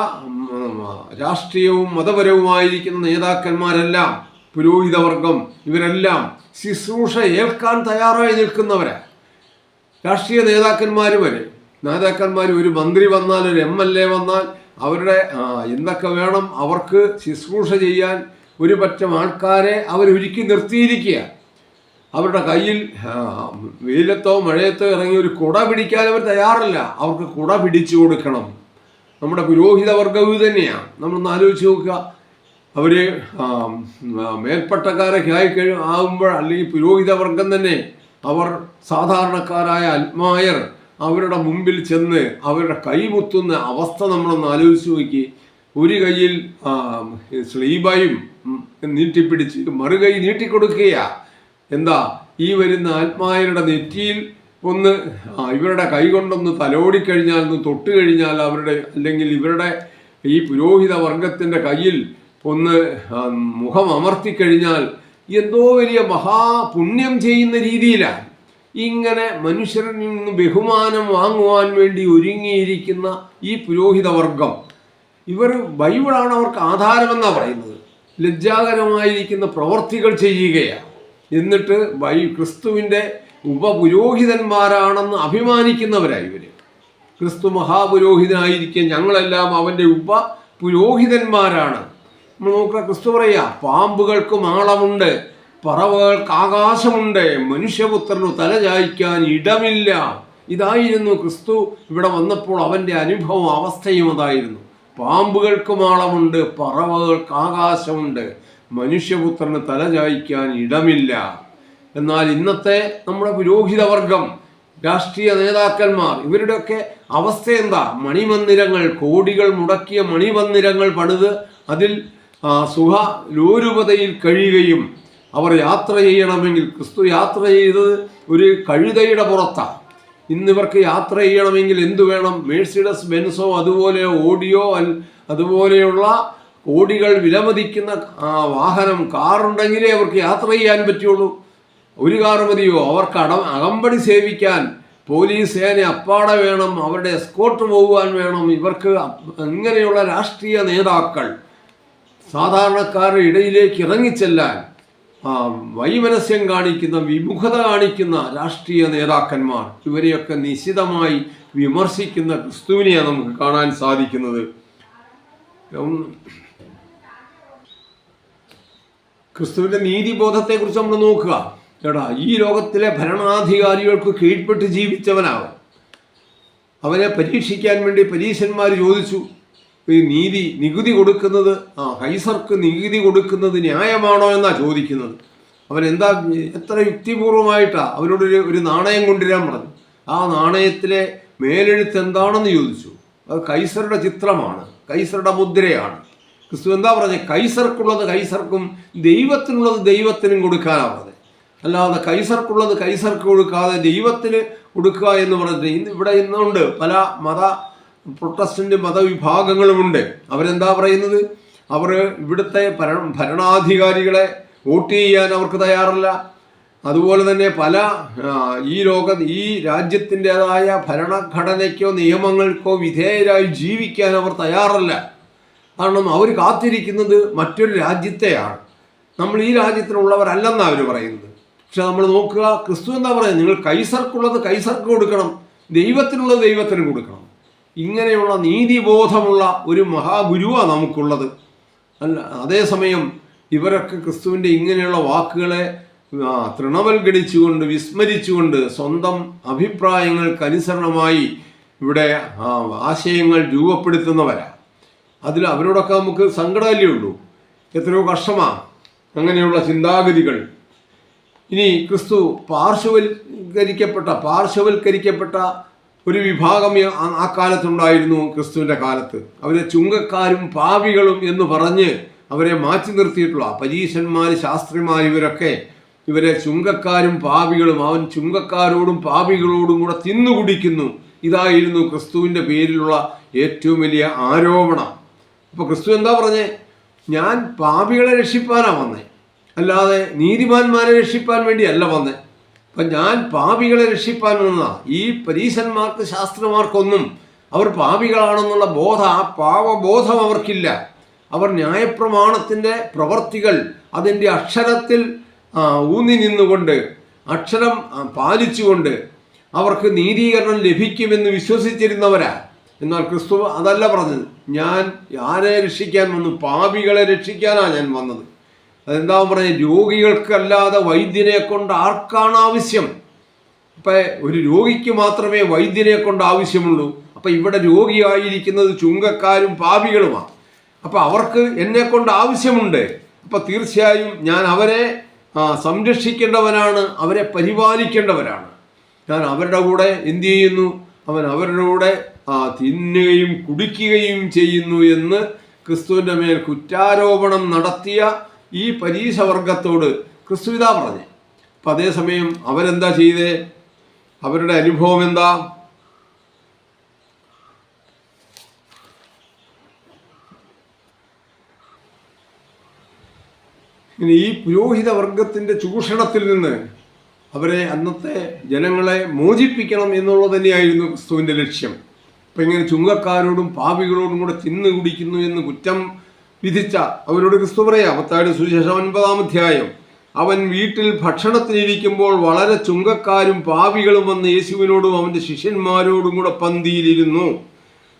രാഷ്ട്രീയവും മതപരവുമായിരിക്കുന്ന നേതാക്കന്മാരെല്ലാം, പുരോഹിതവർഗം, ഇവരെല്ലാം ശുശ്രൂഷ ഏൽക്കാൻ തയ്യാറായി നിൽക്കുന്നവരാ. രാഷ്ട്രീയ നേതാക്കന്മാർ ഒരു മന്ത്രി വന്നാൽ, ഒരു MLA വന്നാൽ അവരുടെ എന്തൊക്കെ വേണം അവർക്ക് ശുശ്രൂഷ ചെയ്യാൻ ഒരു പറ്റം ആൾക്കാരെ അവരൊരുക്കി നിർത്തിയിരിക്കുക. അവരുടെ കയ്യിൽ വെയിലത്തോ മഴയത്തോ ഇറങ്ങി ഒരു കുട പിടിക്കാൻ അവർ തയ്യാറല്ല. അവർക്ക് കുട പിടിച്ചു കൊടുക്കണം. നമ്മുടെ പുരോഹിതവർഗം തന്നെയാണ്. നമ്മളൊന്ന് ആലോചിച്ച് നോക്കുക. അവർ മേൽപ്പട്ടക്കാരൊക്കെ ആകുമ്പോൾ, അല്ലെങ്കിൽ പുരോഹിതവർഗം തന്നെ, അവർ സാധാരണക്കാരായ അൽമായർ അവരുടെ മുമ്പിൽ ചെന്ന് അവരുടെ കൈമുത്തുന്ന അവസ്ഥ നമ്മളൊന്ന് ആലോചിച്ച് നോക്കി. ഒരു കൈയിൽ സ്ലീബയും നീട്ടിപ്പിടിച്ച് മറുകൈ നീട്ടിക്കൊടുക്കുക. എന്താ? ഈ വരുന്ന ആത്മായരുടെ നെറ്റിയിൽ ഒന്ന് ഇവരുടെ കൈ കൊണ്ടൊന്ന് തലോടിക്കഴിഞ്ഞാൽ, ഒന്ന് തൊട്ട് കഴിഞ്ഞാൽ അല്ലെങ്കിൽ ഇവരുടെ ഈ പുരോഹിത വർഗത്തിൻ്റെ കയ്യിൽ ഒന്ന് മുഖം അമർത്തിക്കഴിഞ്ഞാൽ എന്തോ വലിയ മഹാപുണ്യം ചെയ്യുന്ന രീതിയിലാണ്. ഇങ്ങനെ മനുഷ്യരിൽ നിന്ന് ബഹുമാനം വാങ്ങുവാൻ വേണ്ടി ഒരുങ്ങിയിരിക്കുന്ന ഈ പുരോഹിതവർഗം, ഇവർ ബൈബിളാണ് അവർക്ക് ആധാരമെന്നാണ് പറയുന്നത്. ലജ്ജാകരമായിരിക്കുന്ന പ്രവർത്തികൾ ചെയ്യുകയാണ്. എന്നിട്ട് ക്രിസ്തുവിൻ്റെ ഉപപുരോഹിതന്മാരാണെന്ന് അഭിമാനിക്കുന്നവരായി ഇവർ. ക്രിസ്തു മഹാപുരോഹിതനായിരിക്കെ ഞങ്ങളെല്ലാം അവൻ്റെ ഉപപുരോഹിതന്മാരാണ്. നമ്മൾ നോക്കുക, ക്രിസ്തു പറയുക, പാമ്പുകൾക്ക് മാളമുണ്ട്, പറവകൾക്ക് ആകാശമുണ്ട്, മനുഷ്യപുത്രനു തല ചായ്ക്കാൻ ഇടമില്ല. ഇതായിരുന്നു ക്രിസ്തു ഇവിടെ വന്നപ്പോൾ അവൻ്റെ അനുഭവം, അവസ്ഥയും അതായിരുന്നു. പാമ്പുകൾക്ക് മാളമുണ്ട്, പറവകൾക്ക് ആകാശമുണ്ട്, മനുഷ്യപുത്രന് തല ചായ്ക്കാൻ ഇടമില്ല. എന്നാൽ ഇന്നത്തെ നമ്മുടെ പുരോഹിതവർഗം, രാഷ്ട്രീയ നേതാക്കന്മാർ, ഇവരുടെയൊക്കെ അവസ്ഥ എന്താ? മണിമന്ദിരങ്ങൾ, കോടികൾ മുടക്കിയ മണിമന്ദിരങ്ങൾ പണിത് അതിൽ സുഖലോലുപതയിൽ കഴിയുകയും അവർ യാത്ര ചെയ്യണമെങ്കിൽ, ക്രിസ്തു യാത്ര ചെയ്തത് ഒരു കഴുതയുടെ പുറത്താണ്. ഇന്നിവർക്ക് യാത്ര ചെയ്യണമെങ്കിൽ എന്തു വേണം? മേഴ്സിഡസ് ബെൻസോ, അതുപോലെ ഓഡിയോ, അതുപോലെയുള്ള കോടികൾ വിലമതിക്കുന്ന വാഹനം, കാറുണ്ടെങ്കിലേ അവർക്ക് യാത്ര ചെയ്യാൻ പറ്റുള്ളൂ. ഒരു കാറ് മതിയോ? അവർക്ക് അകമ്പടി സേവിക്കാൻ പോലീസ് സേന അപ്പാടെ വേണം, അവരുടെ എസ്കോർട്ട് പോകുവാൻ വേണം. ഇവർക്ക് ഇങ്ങനെയുള്ള രാഷ്ട്രീയ നേതാക്കൾ സാധാരണക്കാരുടെ ഇടയിലേക്ക് ഇറങ്ങിച്ചെല്ലാൻ വൈമനസ്യം കാണിക്കുന്ന, വിമുഖത കാണിക്കുന്ന രാഷ്ട്രീയ നേതാക്കന്മാർ, ഇവരെയൊക്കെ നിശിതമായി വിമർശിക്കുന്ന ക്രിസ്തുവിനെയാണ് നമുക്ക് കാണാൻ സാധിക്കുന്നത്. ക്രിസ്തുവിൻ്റെ നീതിബോധത്തെക്കുറിച്ച് നമ്മൾ നോക്കുക. ഈ ലോകത്തിലെ ഭരണാധികാരികൾക്ക് കീഴ്പ്പെട്ട് ജീവിച്ചവനാവൻ. അവനെ പരീക്ഷിക്കാൻ വേണ്ടി പരീശന്മാർ ചോദിച്ചു, ഈ നികുതി കൊടുക്കുന്നത്, കൈസർക്ക് നികുതി കൊടുക്കുന്നത് ന്യായമാണോ എന്നാണ് ചോദിക്കുന്നത്. അവൻ എന്താ, എത്ര യുക്തിപൂർവമായിട്ടാണ് അവരോടൊരു നാണയം കൊണ്ടുവരാൻ പറഞ്ഞു. ആ നാണയത്തിലെ മേലെഴുത്ത് എന്താണെന്ന് ചോദിച്ചു. അത് കൈസറുടെ ചിത്രമാണ്, കൈസറുടെ മുദ്രയാണ്. ക്രിസ്തു എന്താ പറഞ്ഞത്? കൈസർക്കുള്ളത് കൈസർക്കും ദൈവത്തിനുള്ളത് ദൈവത്തിനും കൊടുക്കാനാണ് പറഞ്ഞത്. അല്ലാതെ കൈസർക്കുള്ളത് കൈസർക്ക് കൊടുക്കാതെ ദൈവത്തിന് കൊടുക്കുക എന്ന് പറഞ്ഞിട്ട് ഇവിടെ ഇന്നുണ്ട് പല പ്രൊട്ടസ്റ്റന്റ് മതവിഭാഗങ്ങളുമുണ്ട്. അവരെന്താ പറയുന്നത്? അവർ ഇവിടുത്തെ ഭരണാധികാരികളെ വോട്ട് ചെയ്യാൻ അവർക്ക് തയ്യാറല്ല. അതുപോലെ തന്നെ ഈ രാജ്യത്തിൻ്റെതായ ഭരണഘടനയ്ക്കോ നിയമങ്ങൾക്കോ വിധേയരായി ജീവിക്കാൻ അവർ തയ്യാറല്ല. കാരണം അവർ കാത്തിരിക്കുന്നത് മറ്റൊരു രാജ്യത്തെയാണ്. നമ്മൾ ഈ രാജ്യത്തിനുള്ളവരല്ലെന്നാണ് അവർ പറയുന്നത്. പക്ഷെ നമ്മൾ നോക്കുക, ക്രിസ്തു എന്താ പറയുന്നത്? നിങ്ങൾ കൈസർക്കുള്ളത് കൈസർക്ക് കൊടുക്കണം, ദൈവത്തിനുള്ളത് ദൈവത്തിന് കൊടുക്കണം. ഇങ്ങനെയുള്ള നീതിബോധമുള്ള ഒരു മഹാഗുരുവാണ് നമുക്കുള്ളത്. അതേസമയം ഇവരൊക്കെ ക്രിസ്തുവിൻ്റെ ഇങ്ങനെയുള്ള വാക്കുകളെ തൃണവൽഗണിച്ചുകൊണ്ട്, വിസ്മരിച്ചുകൊണ്ട് സ്വന്തം അഭിപ്രായങ്ങൾക്കനുസരണമായി ഇവിടെ ആശയങ്ങൾ രൂപപ്പെടുത്തുന്നവരാണ്. അവരോടൊക്കെ നമുക്ക് സങ്കടമല്ലേ ഉള്ളൂ. എത്രയോ കഷ്ടമാണ് അങ്ങനെയുള്ള ചിന്താഗതികൾ. ഇനി ക്രിസ്തു പാർശ്വവൽക്കരിക്കപ്പെട്ട ഒരു വിഭാഗം ആ കാലത്തുണ്ടായിരുന്നു. ക്രിസ്തുവിൻ്റെ കാലത്ത് അവരെ ചുങ്കക്കാരും പാപികളും എന്ന് പറഞ്ഞ് അവരെ മാറ്റി നിർത്തിയിട്ടുള്ള പരീശന്മാർ, ശാസ്ത്രിമാർ, ഇവരെ ചുങ്കക്കാരും പാപികളും, അവൻ ചുങ്കക്കാരോടും പാപികളോടും കൂടെ തിന്നുകുടിക്കുന്നു. ഇതായിരുന്നു ക്രിസ്തുവിൻ്റെ പേരിലുള്ള ഏറ്റവും വലിയ ആരോപണം. അപ്പോൾ ക്രിസ്തു എന്താ പറഞ്ഞേ? ഞാൻ പാപികളെ രക്ഷിപ്പാനാണ് വന്നേ, അല്ലാതെ നീതിമാന്മാരെ രക്ഷിപ്പാൻ വേണ്ടിയല്ല വന്നേ. അപ്പം ഞാൻ പാപികളെ രക്ഷിപ്പാൻ വന്നതാ. ഈ പരീശന്മാർക്ക്, ശാസ്ത്രമാർക്കൊന്നും അവർ പാപികളാണെന്നുള്ള പാവബോധം അവർക്കില്ല. അവർ ന്യായപ്രമാണത്തിൻ്റെ പ്രവർത്തികൾ അതിൻ്റെ അക്ഷരത്തിൽ ഊന്നി നിന്നുകൊണ്ട്, അക്ഷരം പാലിച്ചുകൊണ്ട് അവർക്ക് നീതീകരണം ലഭിക്കുമെന്ന് വിശ്വസിച്ചിരുന്നവരാ. എന്നാൽ ക്രിസ്തു അതല്ല പറഞ്ഞത്. ഞാൻ ആരെ രക്ഷിക്കാൻ വന്നു? പാപികളെ രക്ഷിക്കാനാണ് ഞാൻ വന്നത്. അതെന്താ പറഞ്ഞത്? രോഗികൾക്കല്ലാതെ വൈദ്യനെ കൊണ്ട് ആർക്കാണ് ആവശ്യം? അപ്പം ഒരു രോഗിക്ക് മാത്രമേ വൈദ്യനെ കൊണ്ട് ആവശ്യമുള്ളൂ. അപ്പം ഇവിടെ രോഗിയായിരിക്കുന്നത് ചുങ്കക്കാരും പാപികളുമാണ്. അപ്പം അവർക്ക് എന്നെ കൊണ്ട് ആവശ്യമുണ്ട്. അപ്പം തീർച്ചയായും ഞാൻ അവരെ സംരക്ഷിക്കേണ്ടവനാണ്, അവരെ പരിപാലിക്കേണ്ടവരാണ്. ഞാൻ അവരുടെ കൂടെ എന്തു ചെയ്യുന്നു? അവൻ അവരുടെ കൂടെ തിന്നുകയും കുടിക്കുകയും ചെയ്യുന്നു എന്ന് ക്രിസ്തുവിൻ്റെ മേൽ കുറ്റാരോപണം നടത്തിയ ഈ പരീശവർഗത്തോട് ക്രിസ്തു ഇതാ പറഞ്ഞേ. അപ്പം അതേസമയം അവരെന്താ ചെയ്തേ? അവരുടെ അനുഭവം എന്താ? ഇനി ഈ പുരോഹിത വർഗത്തിൻ്റെ ചൂഷണത്തിൽ നിന്ന് അവരെ, അന്നത്തെ ജനങ്ങളെ മോചിപ്പിക്കണം എന്നുള്ളത് തന്നെയായിരുന്നു ക്രിസ്തുവിൻ്റെ ലക്ഷ്യം. അപ്പം ഇങ്ങനെ ചുങ്കക്കാരോടും പാപികളോടും കൂടെ തിന്നു കുടിക്കുന്നു എന്ന് കുറ്റം വിധിച്ച അവരോട് ക്രിസ്തു പറയാം. മത്തായിയുടെ സുവിശേഷം 9-ാം അധ്യായം, അവൻ വീട്ടിൽ ഭക്ഷണത്തിനിരിക്കുമ്പോൾ വളരെ ചുങ്കക്കാരും പാപികളും വന്ന് യേശുവിനോടും അവൻ്റെ ശിഷ്യന്മാരോടും കൂടെ പന്തിയിലിരുന്നു.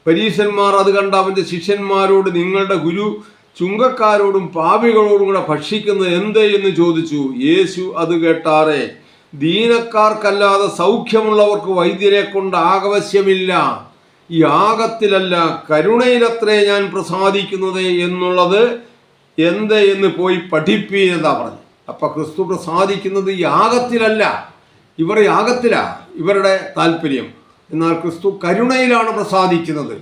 പരീശന്മാർ അത് കണ്ട അവൻ്റെ ശിഷ്യന്മാരോട്, നിങ്ങളുടെ ഗുരു ചുങ്കക്കാരോടും പാപികളോടും കൂടെ ഭക്ഷിക്കുന്നത് എന്ത് എന്ന് ചോദിച്ചു. യേശു അത് കേട്ടാറെ, ദീനക്കാർക്കല്ലാതെ സൗഖ്യമുള്ളവർക്ക് വൈദ്യരെ കൊണ്ട് ആവശ്യമില്ല, യാഗത്തിലല്ല കരുണയിലത്രേ ഞാൻ പ്രസാദിക്കുന്നത് എന്നുള്ളത് എന്ത് എന്ന് പോയി പഠിപ്പീൻ എന്താ പറഞ്ഞു. അപ്പം ക്രിസ്തു പ്രസാദിക്കുന്നത് യാഗത്തിലല്ല, ഇവർ യാഗത്തിലാണ് ഇവരുടെ താല്പര്യം, എന്നാൽ ക്രിസ്തു കരുണയിലാണ് പ്രസാദിക്കുന്നത്.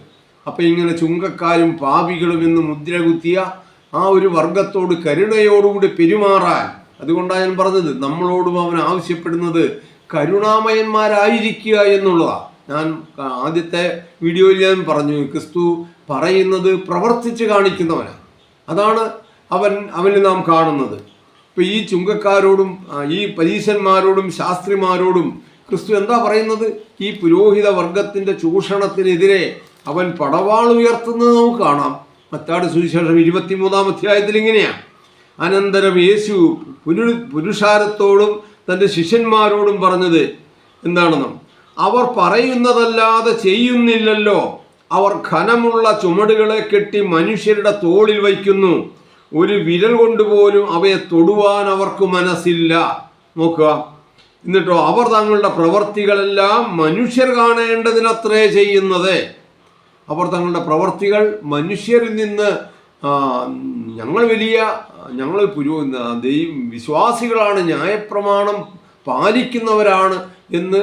അപ്പം ഇങ്ങനെ ചുങ്കക്കാരും പാപികളും എന്ന് മുദ്ര കുത്തിയ ആ ഒരു വർഗത്തോട് കരുണയോടുകൂടി പെരുമാറാൻ, അതുകൊണ്ടാണ് ഞാൻ പറഞ്ഞത് നമ്മളോടും അവൻ ആവശ്യപ്പെടുന്നത് കരുണാമയന്മാരായിരിക്കുക എന്നുള്ളതാണ്. ഞാൻ ആദ്യത്തെ വീഡിയോയിൽ ഞാൻ പറഞ്ഞു, ക്രിസ്തു പറയുന്നത് പ്രവർത്തിച്ച് കാണിക്കുന്നവനാണ്. അതാണ് അവന് നാം കാണുന്നത്. ഇപ്പം ഈ ചുങ്കക്കാരോടും ഈ പരീശന്മാരോടും ശാസ്ത്രിമാരോടും ക്രിസ്തു എന്താ പറയുന്നത്? ഈ പുരോഹിത വർഗത്തിൻ്റെ ചൂഷണത്തിനെതിരെ അവൻ പടവാൾ ഉയർത്തുന്നത് നമുക്ക് കാണാം. മത്തായി സുവിശേഷം 23-ാം അധ്യായത്തിൽ ഇങ്ങനെയാണ്. അനന്തരം യേശു പുരുഷാരത്തോടും തൻ്റെ ശിഷ്യന്മാരോടും പറഞ്ഞത് എന്താണെന്നും, അവർ പറയുന്നതല്ലാതെ ചെയ്യുന്നില്ലല്ലോ. അവർ ഘനമുള്ള ചുമടുകളെ കെട്ടി മനുഷ്യരുടെ തോളിൽ വയ്ക്കുന്നു, ഒരു വിരൽ കൊണ്ടുപോലും അവയെ തൊടുവാൻ അവർക്ക് മനസ്സില്ല. നോക്കുക, എന്നിട്ടോ അവർ തങ്ങളുടെ പ്രവർത്തികളെല്ലാം മനുഷ്യർ കാണേണ്ടതിനത്രേ ചെയ്യുന്നത്. അവർ തങ്ങളുടെ പ്രവർത്തികൾ മനുഷ്യരിൽ നിന്ന് ഞങ്ങൾ വിശ്വാസികളാണ്, ന്യായപ്രമാണം പാലിക്കുന്നവരാണ് എന്ന്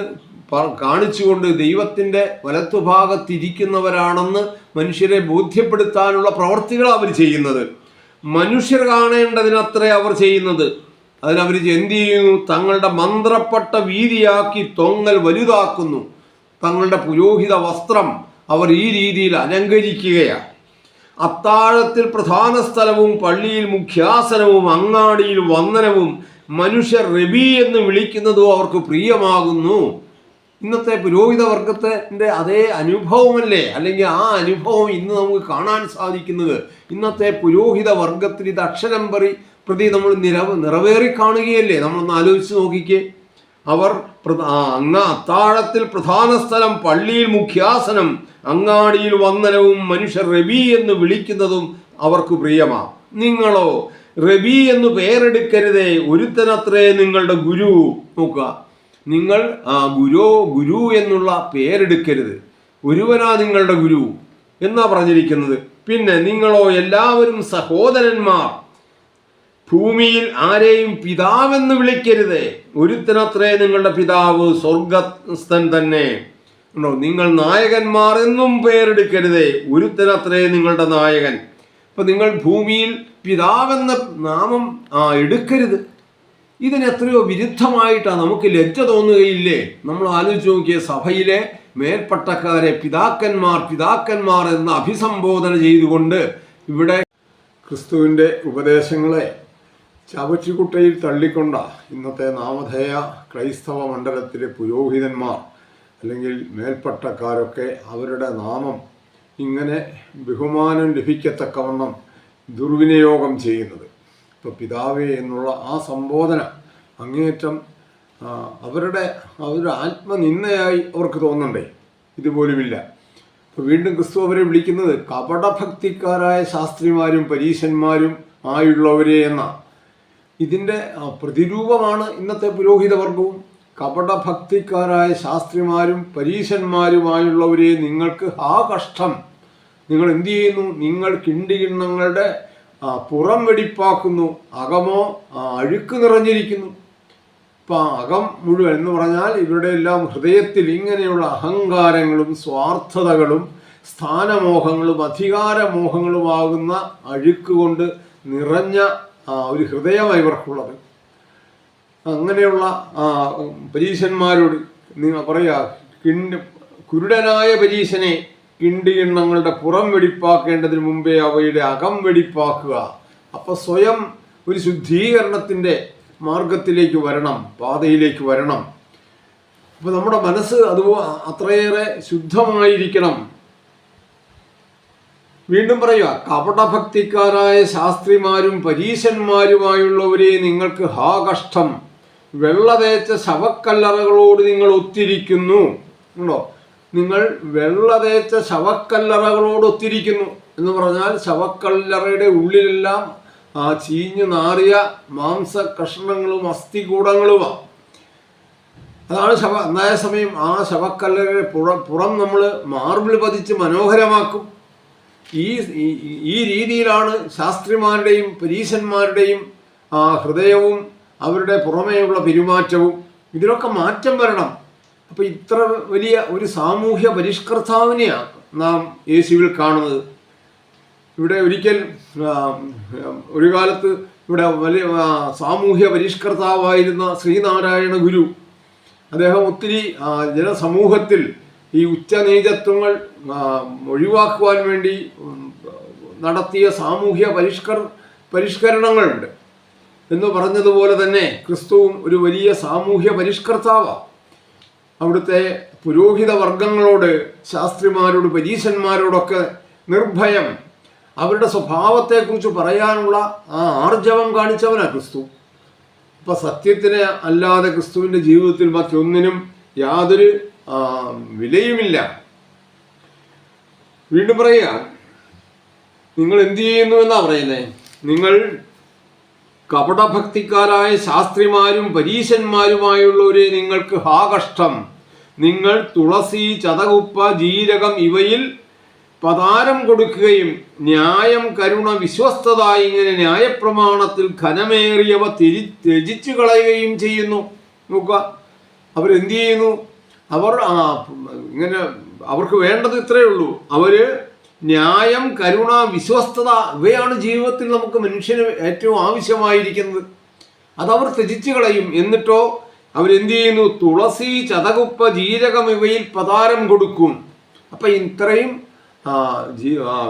കാണിച്ചുകൊണ്ട് ദൈവത്തിൻ്റെ വലത്തുഭാഗത്തിരിക്കുന്നവരാണെന്ന് മനുഷ്യരെ ബോധ്യപ്പെടുത്താനുള്ള പ്രവർത്തികൾ അവർ ചെയ്യുന്നത്. മനുഷ്യർ കാണേണ്ടതിനത്രേ അവർ ചെയ്യുന്നത്. അതിനവർ എന്ത് ചെയ്യുന്നു? തങ്ങളുടെ മന്ത്രപ്പെട്ട വീതിയാക്കി തൊങ്ങൽ വലുതാക്കുന്നു. തങ്ങളുടെ പുരോഹിത വസ്ത്രം അവർ ഈ രീതിയിൽ അലങ്കരിക്കുകയാണ്. അത്താഴത്തിൽ പ്രധാന സ്ഥലവും പള്ളിയിൽ മുഖ്യാസനവും അങ്ങാടിയിൽ വന്ദനവും മനുഷ്യർ റബി എന്ന് വിളിക്കുന്നതും അവർക്ക് പ്രിയമാകുന്നു. ഇന്നത്തെ പുരോഹിത വർഗത്തിൻ്റെ അതേ അനുഭവമല്ലേ, അല്ലെങ്കിൽ ആ അനുഭവം ഇന്ന് നമുക്ക് കാണാൻ സാധിക്കുന്നത്. ഇന്നത്തെ പുരോഹിത വർഗത്തിൽ ഇത് അക്ഷരം പ്രതി നമ്മൾ നിറവേറി കാണുകയല്ലേ. നമ്മളൊന്ന് ആലോചിച്ച് നോക്കിക്കേ. അവർ അത്താഴത്തിൽ പ്രധാന സ്ഥലം, പള്ളിയിൽ മുഖ്യാസനം, അങ്ങാടിയിൽ വന്ദനവും മനുഷ്യർ റബി എന്ന് വിളിക്കുന്നതും അവർക്ക് പ്രിയമാണ്. നിങ്ങളോ റബി എന്ന് പേരെടുക്കരുതേ, ഒരുത്തനത്രേ നിങ്ങളുടെ ഗുരു. നോക്കുക, നിങ്ങൾ ഗുരു എന്നുള്ള പേരെടുക്കരുത്, ഒരുവനാ നിങ്ങളുടെ ഗുരു എന്നാ പറഞ്ഞിരിക്കുന്നത്. പിന്നെ നിങ്ങളോ എല്ലാവരും സഹോദരന്മാർ, ഭൂമിയിൽ ആരെയും പിതാവെന്ന് വിളിക്കരുത്, ഒരുത്തനത്രേ നിങ്ങളുടെ പിതാവ് സ്വർഗസ്ഥൻ തന്നെ. നിങ്ങൾ നായകന്മാർ എന്നും പേരെടുക്കരുതേ, ഒരുത്തനത്രേ നിങ്ങളുടെ നായകൻ. അപ്പം നിങ്ങൾ ഭൂമിയിൽ പിതാവെന്ന നാമം എടുക്കരുത്. ഇതിനെത്രയോ വിരുദ്ധമായിട്ടാണ് നമുക്ക് ലജ്ജ തോന്നുകയില്ലേ? നമ്മൾ ആലോചിച്ച് നോക്കിയ സഭയിലെ മേൽപ്പട്ടക്കാരെ പിതാക്കന്മാർ എന്ന് അഭിസംബോധന ചെയ്തുകൊണ്ട് ഇവിടെ ക്രിസ്തുവിൻ്റെ ഉപദേശങ്ങളെ ചവറ്റുകുട്ടയിൽ തള്ളിക്കൊണ്ട ഇന്നത്തെ നാമധേയ ക്രൈസ്തവ മണ്ഡലത്തിലെ പുരോഹിതന്മാർ അല്ലെങ്കിൽ മേൽപ്പട്ടക്കാരൊക്കെ അവരുടെ നാമം ഇങ്ങനെ ബഹുമാനം ലഭിക്കത്തക്കവണ്ണം ദുർവിനിയോഗം ചെയ്യുന്നത്. ഇപ്പോൾ പിതാവേ എന്നുള്ള ആ സംബോധന അങ്ങേയറ്റം അവരുടെ ആത്മനിന്ദയായി അവർക്ക് തോന്നണ്ടേ? ഇതുപോലുമില്ല. ഇപ്പോൾ വീണ്ടും ക്രിസ്തു അവരെ വിളിക്കുന്നത് കപടഭക്തിക്കാരായ ശാസ്ത്രിമാരും പരീശന്മാരും ആയുള്ളവരെ എന്ന. ഇതിൻ്റെ പ്രതിരൂപമാണ് ഇന്നത്തെ പുരോഹിതവർഗവും. കപടഭക്തിക്കാരായ ശാസ്ത്രിമാരും പരീശന്മാരുമായുള്ളവരെ നിങ്ങൾക്ക് കഷ്ടം. നിങ്ങൾ എന്തു ചെയ്യുന്നു? നിങ്ങൾ കിണ്ടികിണ്ണങ്ങളുടെ പുറം വെടിപ്പാക്കുന്നു, അകമോ അഴുക്ക് നിറഞ്ഞിരിക്കുന്നു. ഇപ്പം അകം മുഴുവൻ എന്ന് പറഞ്ഞാൽ ഇവരുടെ എല്ലാം ഹൃദയത്തിൽ ഇങ്ങനെയുള്ള അഹങ്കാരങ്ങളും സ്വാർത്ഥതകളും സ്ഥാനമോഹങ്ങളും അധികാരമോഹങ്ങളുമാകുന്ന അഴുക്ക് കൊണ്ട് നിറഞ്ഞ ഒരു ഹൃദയമാണ് ഇവർക്കുള്ളത്. അങ്ങനെയുള്ള പരീശന്മാരോട് നിങ്ങൾ പറയുക, കുരുടനായ പരീശനെ കിണ്ടികിണ്ണങ്ങളുടെ പുറം വെടിപ്പാക്കേണ്ടതിന് മുമ്പേ അവയുടെ അകം വെടിപ്പാക്കുക. അപ്പോൾ സ്വയം ഒരു ശുദ്ധീകരണത്തിൻ്റെ മാർഗത്തിലേക്ക് വരണം, പാതയിലേക്ക് വരണം. അപ്പോൾ നമ്മുടെ മനസ്സ് അത്രയേറെ ശുദ്ധമായിരിക്കണം. വീണ്ടും പറയുക, കപടഭക്തിക്കാരായ ശാസ്ത്രിമാരും പരീശന്മാരുമായുള്ളവരെ നിങ്ങൾക്ക് കഷ്ടം. വെള്ളതേച്ച ശവക്കല്ലറകളോട് നിങ്ങൾ ഒത്തിരിക്കുന്നു. ഉണ്ടോ? നിങ്ങൾ വെള്ളതേച്ച ശവക്കല്ലറകളോട് ഒത്തിരിക്കുന്നു എന്ന് പറഞ്ഞാൽ ശവക്കല്ലറയുടെ ഉള്ളിലെല്ലാം ചീഞ്ഞു നാറിയ മാംസ കഷ്ണങ്ങളും അസ്ഥികൂടങ്ങളുമാണ്. അതാണ് അതേസമയം ആ ശവക്കല്ലറയുടെ പുറം നമ്മൾ മാർബിൾ പതിച്ച് മനോഹരമാക്കും. ഈ ഈ രീതിയിലാണ് ശാസ്ത്രിമാരുടെയും പരീശന്മാരുടെയും ഹൃദയവും അവരുടെ പുറമേയുള്ള പെരുമാറ്റവും. ഇതിലൊക്കെ മാറ്റം വരണം. അപ്പോൾ ഇത്ര വലിയ ഒരു സാമൂഹ്യ പരിഷ്കർത്താവിനെയാണ് നാം യേശുവിൽ കാണുന്നത്. ഇവിടെ ഒരിക്കൽ ഒരു കാലത്ത് ഇവിടെ വലിയ സാമൂഹ്യ പരിഷ്കർത്താവായിരുന്ന ശ്രീനാരായണ ഗുരു, അദ്ദേഹം ഒത്തിരി ജനസമൂഹത്തിൽ ഈ ഉച്ചനീചത്വങ്ങൾ ഒഴിവാക്കുവാൻ വേണ്ടി നടത്തിയ സാമൂഹ്യ പരിഷ്കരണങ്ങളുണ്ട്. എന്ന് പറഞ്ഞതുപോലെ തന്നെ ക്രിസ്തുവും ഒരു വലിയ സാമൂഹ്യ പരിഷ്കർത്താവാണ്. അവിടുത്തെ പുരോഹിത വർഗങ്ങളോട്, ശാസ്ത്രിമാരോട്, പരീശന്മാരോടൊക്കെ നിർഭയം അവരുടെ സ്വഭാവത്തെക്കുറിച്ച് പറയാനുള്ള ആർജവം കാണിച്ചവനാണ് ക്രിസ്തു. അപ്പം സത്യത്തിന് അല്ലാതെ ക്രിസ്തുവിൻ്റെ ജീവിതത്തിൽ മറ്റൊന്നിനും യാതൊരു വിലയുമില്ല. വീണ്ടും പറയുക, നിങ്ങൾ എന്തു ചെയ്യുന്നു എന്നാ പറയുന്നത്? നിങ്ങൾ കപടഭക്തിക്കാരായ ശാസ്ത്രിമാരും പരീശന്മാരുമായുള്ളവരെ നിങ്ങൾക്ക് ഹാ കഷ്ടം. നിങ്ങൾ തുളസി, ചതകുപ്പ, ജീരകം ഇവയിൽ പതാരം കൊടുക്കുകയും ന്യായം, കരുണ, വിശ്വസ്തത ഇങ്ങനെ ന്യായപ്രമാണത്തിൽ ഘനമേറിയവ ത്യജിച്ചു കളയുകയും ചെയ്യുന്നു. നോക്കുക, അവരെന്ത് ചെയ്യുന്നു? അവർ ഇങ്ങനെ അവർക്ക് വേണ്ടത് ഇത്രയേ ഉള്ളൂ. അവര് ന്യായം, കരുണ, വിശ്വസ്തത ഇവയാണ് ജീവിതത്തിൽ നമുക്ക് മനുഷ്യന് ഏറ്റവും ആവശ്യമായിരിക്കുന്നത്. അതവർ ത്യജിച്ചു കളയും. എന്നിട്ടോ അവരെന്ത് ചെയ്യുന്നു? തുളസി, ചതകുപ്പ, ജീരകം ഇവയിൽ പതാരം കൊടുക്കും. അപ്പം ഇത്രയും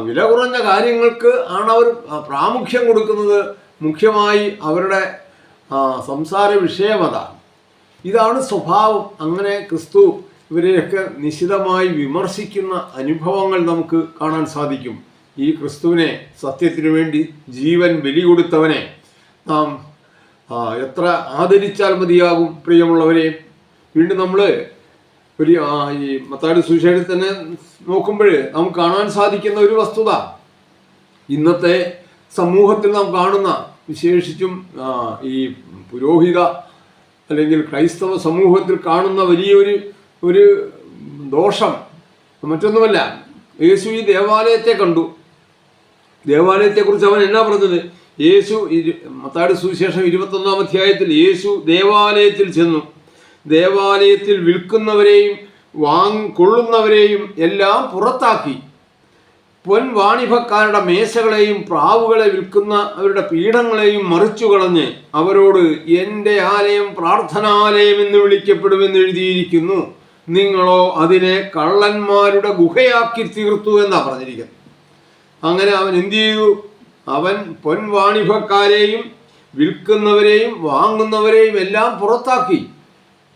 വില കുറഞ്ഞ കാര്യങ്ങൾക്ക് ആണ് അവർ പ്രാമുഖ്യം കൊടുക്കുന്നത്. മുഖ്യമായി അവരുടെ സംസാര വിഷയമതാണ്. ഇതാണ് സ്വഭാവം. അങ്ങനെ ക്രിസ്തു ഇവരെയൊക്കെ നിശിതമായി വിമർശിക്കുന്ന അനുഭവങ്ങൾ നമുക്ക് കാണാൻ സാധിക്കും. ഈ ക്രിസ്തുവിനെ, സത്യത്തിനു വേണ്ടി ജീവൻ ബലി കൊടുത്തവനെ നാം എത്ര ആദരിച്ചാൽ മതിയാകും പ്രിയമുള്ളവരെ. വീണ്ടും നമ്മൾ ഒരു ഈ മത്തായിയുടെ സുവിശേഷത്തിൽ തന്നെ നോക്കുമ്പോൾ നമുക്ക് കാണാൻ സാധിക്കുന്ന ഒരു വസ്തുത, ഇന്നത്തെ സമൂഹത്തിൽ നാം കാണുന്ന, വിശേഷിച്ചും ഈ പുരോഹിത അല്ലെങ്കിൽ ക്രൈസ്തവ സമൂഹത്തിൽ കാണുന്ന വലിയൊരു ദോഷം മറ്റൊന്നുമല്ല. യേശു ഈ ദേവാലയത്തെ കണ്ടു. ദേവാലയത്തെക്കുറിച്ച് അവൻ എന്നാ പറഞ്ഞത്? യേശു മത്തായിയുടെ സുവിശേഷം 21-ാം അധ്യായത്തിൽ യേശു ദേവാലയത്തിൽ ചെന്നു. ദേവാലയത്തിൽ വിൽക്കുന്നവരെയും കൊള്ളുന്നവരെയും എല്ലാം പുറത്താക്കി. പൊൻവാണിഭക്കാരുടെ മേശകളെയും പ്രാവുകളെ വിൽക്കുന്ന അവരുടെ പീഠങ്ങളെയും മറിച്ചു കളഞ്ഞ് അവരോട്, എൻ്റെ ആലയം പ്രാർത്ഥനാലയം എന്ന് വിളിക്കപ്പെടുമെന്ന് എഴുതിയിരിക്കുന്നു, നിങ്ങളോ അതിനെ കള്ളന്മാരുടെ ഗുഹയാക്കി തീർത്തു എന്നാ പറഞ്ഞിരിക്കുന്നത്. അങ്ങനെ അവൻ എന്തു ചെയ്തു? അവൻ പൊൻവാണിഭക്കാരെയും വിൽക്കുന്നവരെയും വാങ്ങുന്നവരെയും എല്ലാം പുറത്താക്കി.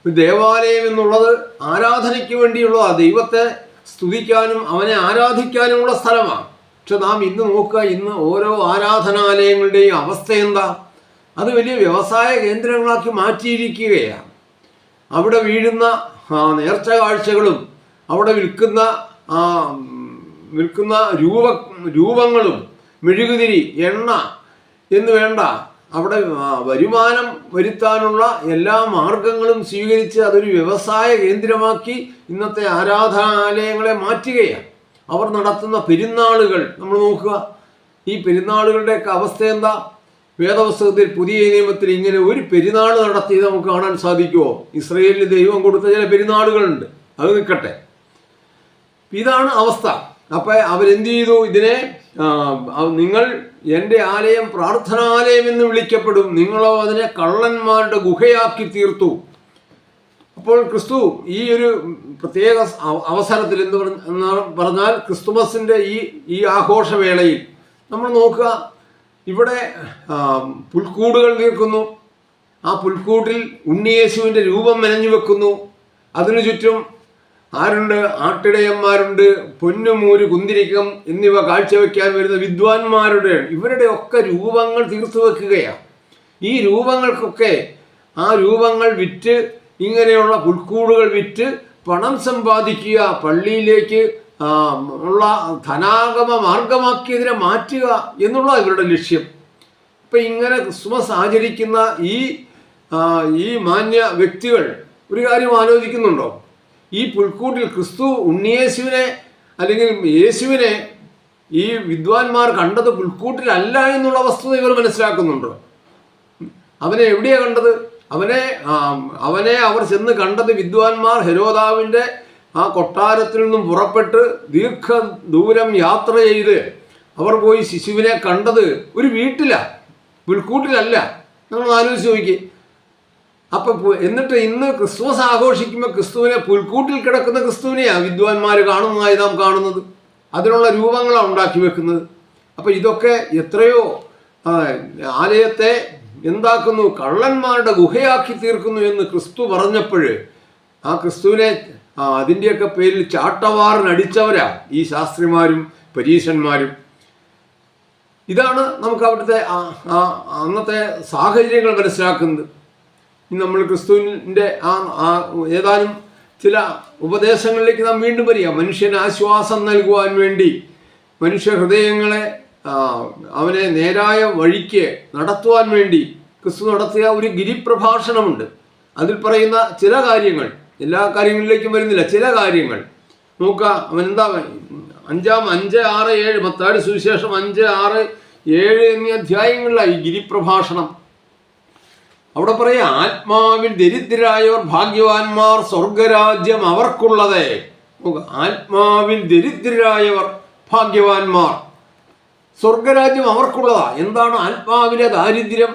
ദേവാലയം എന്നുള്ളത് ആരാധനയ്ക്ക് വേണ്ടിയുള്ളതാണ്. ദൈവത്തെ സ്തുതിക്കാനും അവനെ ആരാധിക്കാനുമുള്ള സ്ഥലമാണ്. പക്ഷെ നാം ഇന്ന് നോക്കുക, ഇന്ന് ഓരോ ആരാധനാലയങ്ങളുടെയും അവസ്ഥ എന്താ? അത് വലിയ വ്യവസായ കേന്ദ്രങ്ങളാക്കി മാറ്റിയിരിക്കുകയാണ്. അവിടെ വീഴുന്ന നേർച്ച കാഴ്ചകളും അവിടെ വിൽക്കുന്ന രൂപങ്ങളും മെഴുകുതിരി, എണ്ണ എന്ന് വേണ്ട, അവിടെ വരുമാനം വരുത്താനുള്ള എല്ലാ മാർഗങ്ങളും സ്വീകരിച്ച് അതൊരു വ്യവസായ കേന്ദ്രമാക്കി ഇന്നത്തെ ആരാധനാലയങ്ങളെ മാറ്റുകയാണ്. അവർ നടത്തുന്ന പെരുന്നാളുകൾ നമ്മൾ നോക്കുക. ഈ പെരുന്നാളുകളുടെയൊക്കെ അവസ്ഥ എന്താ? വേദപുസ്തകത്തിൽ പുതിയ നിയമത്തിൽ ഇങ്ങനെ ഒരു പെരുന്നാൾ നടത്തി നമുക്ക് കാണാൻ സാധിക്കുമോ? ഇസ്രയേലിന് ദൈവം കൊടുത്ത ചില പെരുന്നാളുകളുണ്ട്, അത് നിൽക്കട്ടെ. ഇതാണ് അവസ്ഥ. അപ്പം അവരെന്ത് ചെയ്തു? ഇതിനെ നിങ്ങൾ എൻ്റെ ആലയം പ്രാർത്ഥനാലയം എന്ന് വിളിക്കപ്പെടും, നിങ്ങളോ അതിനെ കള്ളന്മാരുടെ ഗുഹയാക്കി തീർത്തു. അപ്പോൾ ക്രിസ്തു ഈ ഒരു പ്രത്യേക അവസരത്തിൽ എന്ന് പറഞ്ഞാൽ ക്രിസ്തുമസിൻ്റെ ഈ ആഘോഷവേളയിൽ നമ്മൾ നോക്കുക, ഇവിടെ പുൽക്കൂടുകൾ തീർക്കുന്നു. ആ പുൽക്കൂട്ടിൽ ഉണ്ണിയേശുവിൻ്റെ രൂപം മെനഞ്ഞു വെക്കുന്നു. അതിനു ചുറ്റും ആരുണ്ട്? ആട്ടിടയന്മാരുണ്ട്, പൊന്നുമൂര്, കുന്തിരിക്കം എന്നിവ കാഴ്ചവെക്കാൻ വരുന്ന വിദ്വാൻമാരുടെ ഇവരുടെ ഒക്കെ രൂപങ്ങൾ തീർത്തു വെക്കുകയാണ്. ഈ രൂപങ്ങൾക്കൊക്കെ ആ രൂപങ്ങൾ വിറ്റ്, ഇങ്ങനെയുള്ള പുൽക്കൂടുകൾ വിറ്റ് പണം സമ്പാദിക്കുക, പള്ളിയിലേക്ക് ഉള്ള ധനാഗമ മാർഗമാക്കിയതിനെ മാറ്റുക എന്നുള്ള ഇവരുടെ ലക്ഷ്യം. ഇപ്പം ഇങ്ങനെ ക്രിസ്മസ് ആചരിക്കുന്ന ഈ മാന്യ വ്യക്തികൾ ഒരു കാര്യം ആലോചിക്കുന്നുണ്ടോ? ഈ പുൽക്കൂട്ടിൽ ക്രിസ്തു ഉണ്ണിയേശുവിനെ അല്ലെങ്കിൽ യേശുവിനെ ഈ വിദ്വാൻമാർ കണ്ടത് പുൽക്കൂട്ടിലല്ല എന്നുള്ള വസ്തുത ഇവർ മനസ്സിലാക്കുന്നുണ്ടോ? അവനെ എവിടെയാണ് കണ്ടത്? അവനെ അവർ ചെന്ന് കണ്ടത് വിദ്വാൻമാർ ഹെരോദാവിൻ്റെ ആ കൊട്ടാരത്തിൽ നിന്നും പുറപ്പെട്ട് ദീർഘദൂരം യാത്ര ചെയ്ത് അവർ പോയി ശിശുവിനെ കണ്ടത് ഒരു വീട്ടിലാണ്, പുൽക്കൂട്ടിലല്ല. നിങ്ങൾ ആലോചിച്ച് നോക്കി. അപ്പം എന്നിട്ട് ഇന്ന് ക്രിസ്തുമസ് ആഘോഷിക്കുമ്പോൾ ക്രിസ്തുവിനെ പുൽക്കൂട്ടിൽ കിടക്കുന്ന ക്രിസ്തുവിനെയാണ് വിദ്വാൻമാർ കാണുന്നതായി നാം കാണുന്നത്. അതിനുള്ള രൂപങ്ങളാണ് ഉണ്ടാക്കി വെക്കുന്നത്. അപ്പം ഇതൊക്കെ എത്രയോ ആലയത്തെ എന്താക്കുന്നു, കള്ളന്മാരുടെ ഗുഹയാക്കി തീർക്കുന്നു എന്ന് ക്രിസ്തു പറഞ്ഞപ്പോൾ ആ ക്രിസ്തുവിനെ അതിൻ്റെയൊക്കെ പേരിൽ ചാട്ടവാറിനടിച്ചവരാ ഈ ശാസ്ത്രിമാരും പരീശന്മാരും. ഇതാണ് നമുക്ക് അവിടുത്തെ അന്നത്തെ സാഹചര്യങ്ങൾ മനസ്സിലാക്കുന്നത്. നമ്മൾ ക്രിസ്തുവിൻ്റെ ഏതാനും ചില ഉപദേശങ്ങളിലേക്ക് നാം വീണ്ടും വരിക. മനുഷ്യന് ആശ്വാസം നൽകുവാൻ വേണ്ടി മനുഷ്യ ഹൃദയങ്ങളെ അവനെ നേരായ വഴിക്ക് നടത്തുവാൻ വേണ്ടി ക്രിസ്തു നടത്തിയ ഒരു ഗിരിപ്രഭാഷണമുണ്ട്. അതിൽ പറയുന്ന ചില കാര്യങ്ങൾ, എല്ലാ കാര്യങ്ങളിലേക്കും വരുന്നില്ല, ചില കാര്യങ്ങൾ നോക്കുക. അവൻ എന്താ 5, 6, 7 മത്തായി സുവിശേഷം 5, 6, 7 എന്നീ അധ്യായങ്ങളിലായി ഗിരിപ്രഭാഷണം. അവിടെ പറയാം, ആത്മാവിൽ ദരിദ്രരായവർ ഭാഗ്യവാന്മാർ, സ്വർഗരാജ്യം അവർക്കുള്ളതേ. ആത്മാവിൽ ദരിദ്രരായവർ ഭാഗ്യവാന്മാർ, സ്വർഗരാജ്യം അവർക്കുള്ളതാ. എന്താണ് ആത്മാവിലെ ദാരിദ്ര്യം?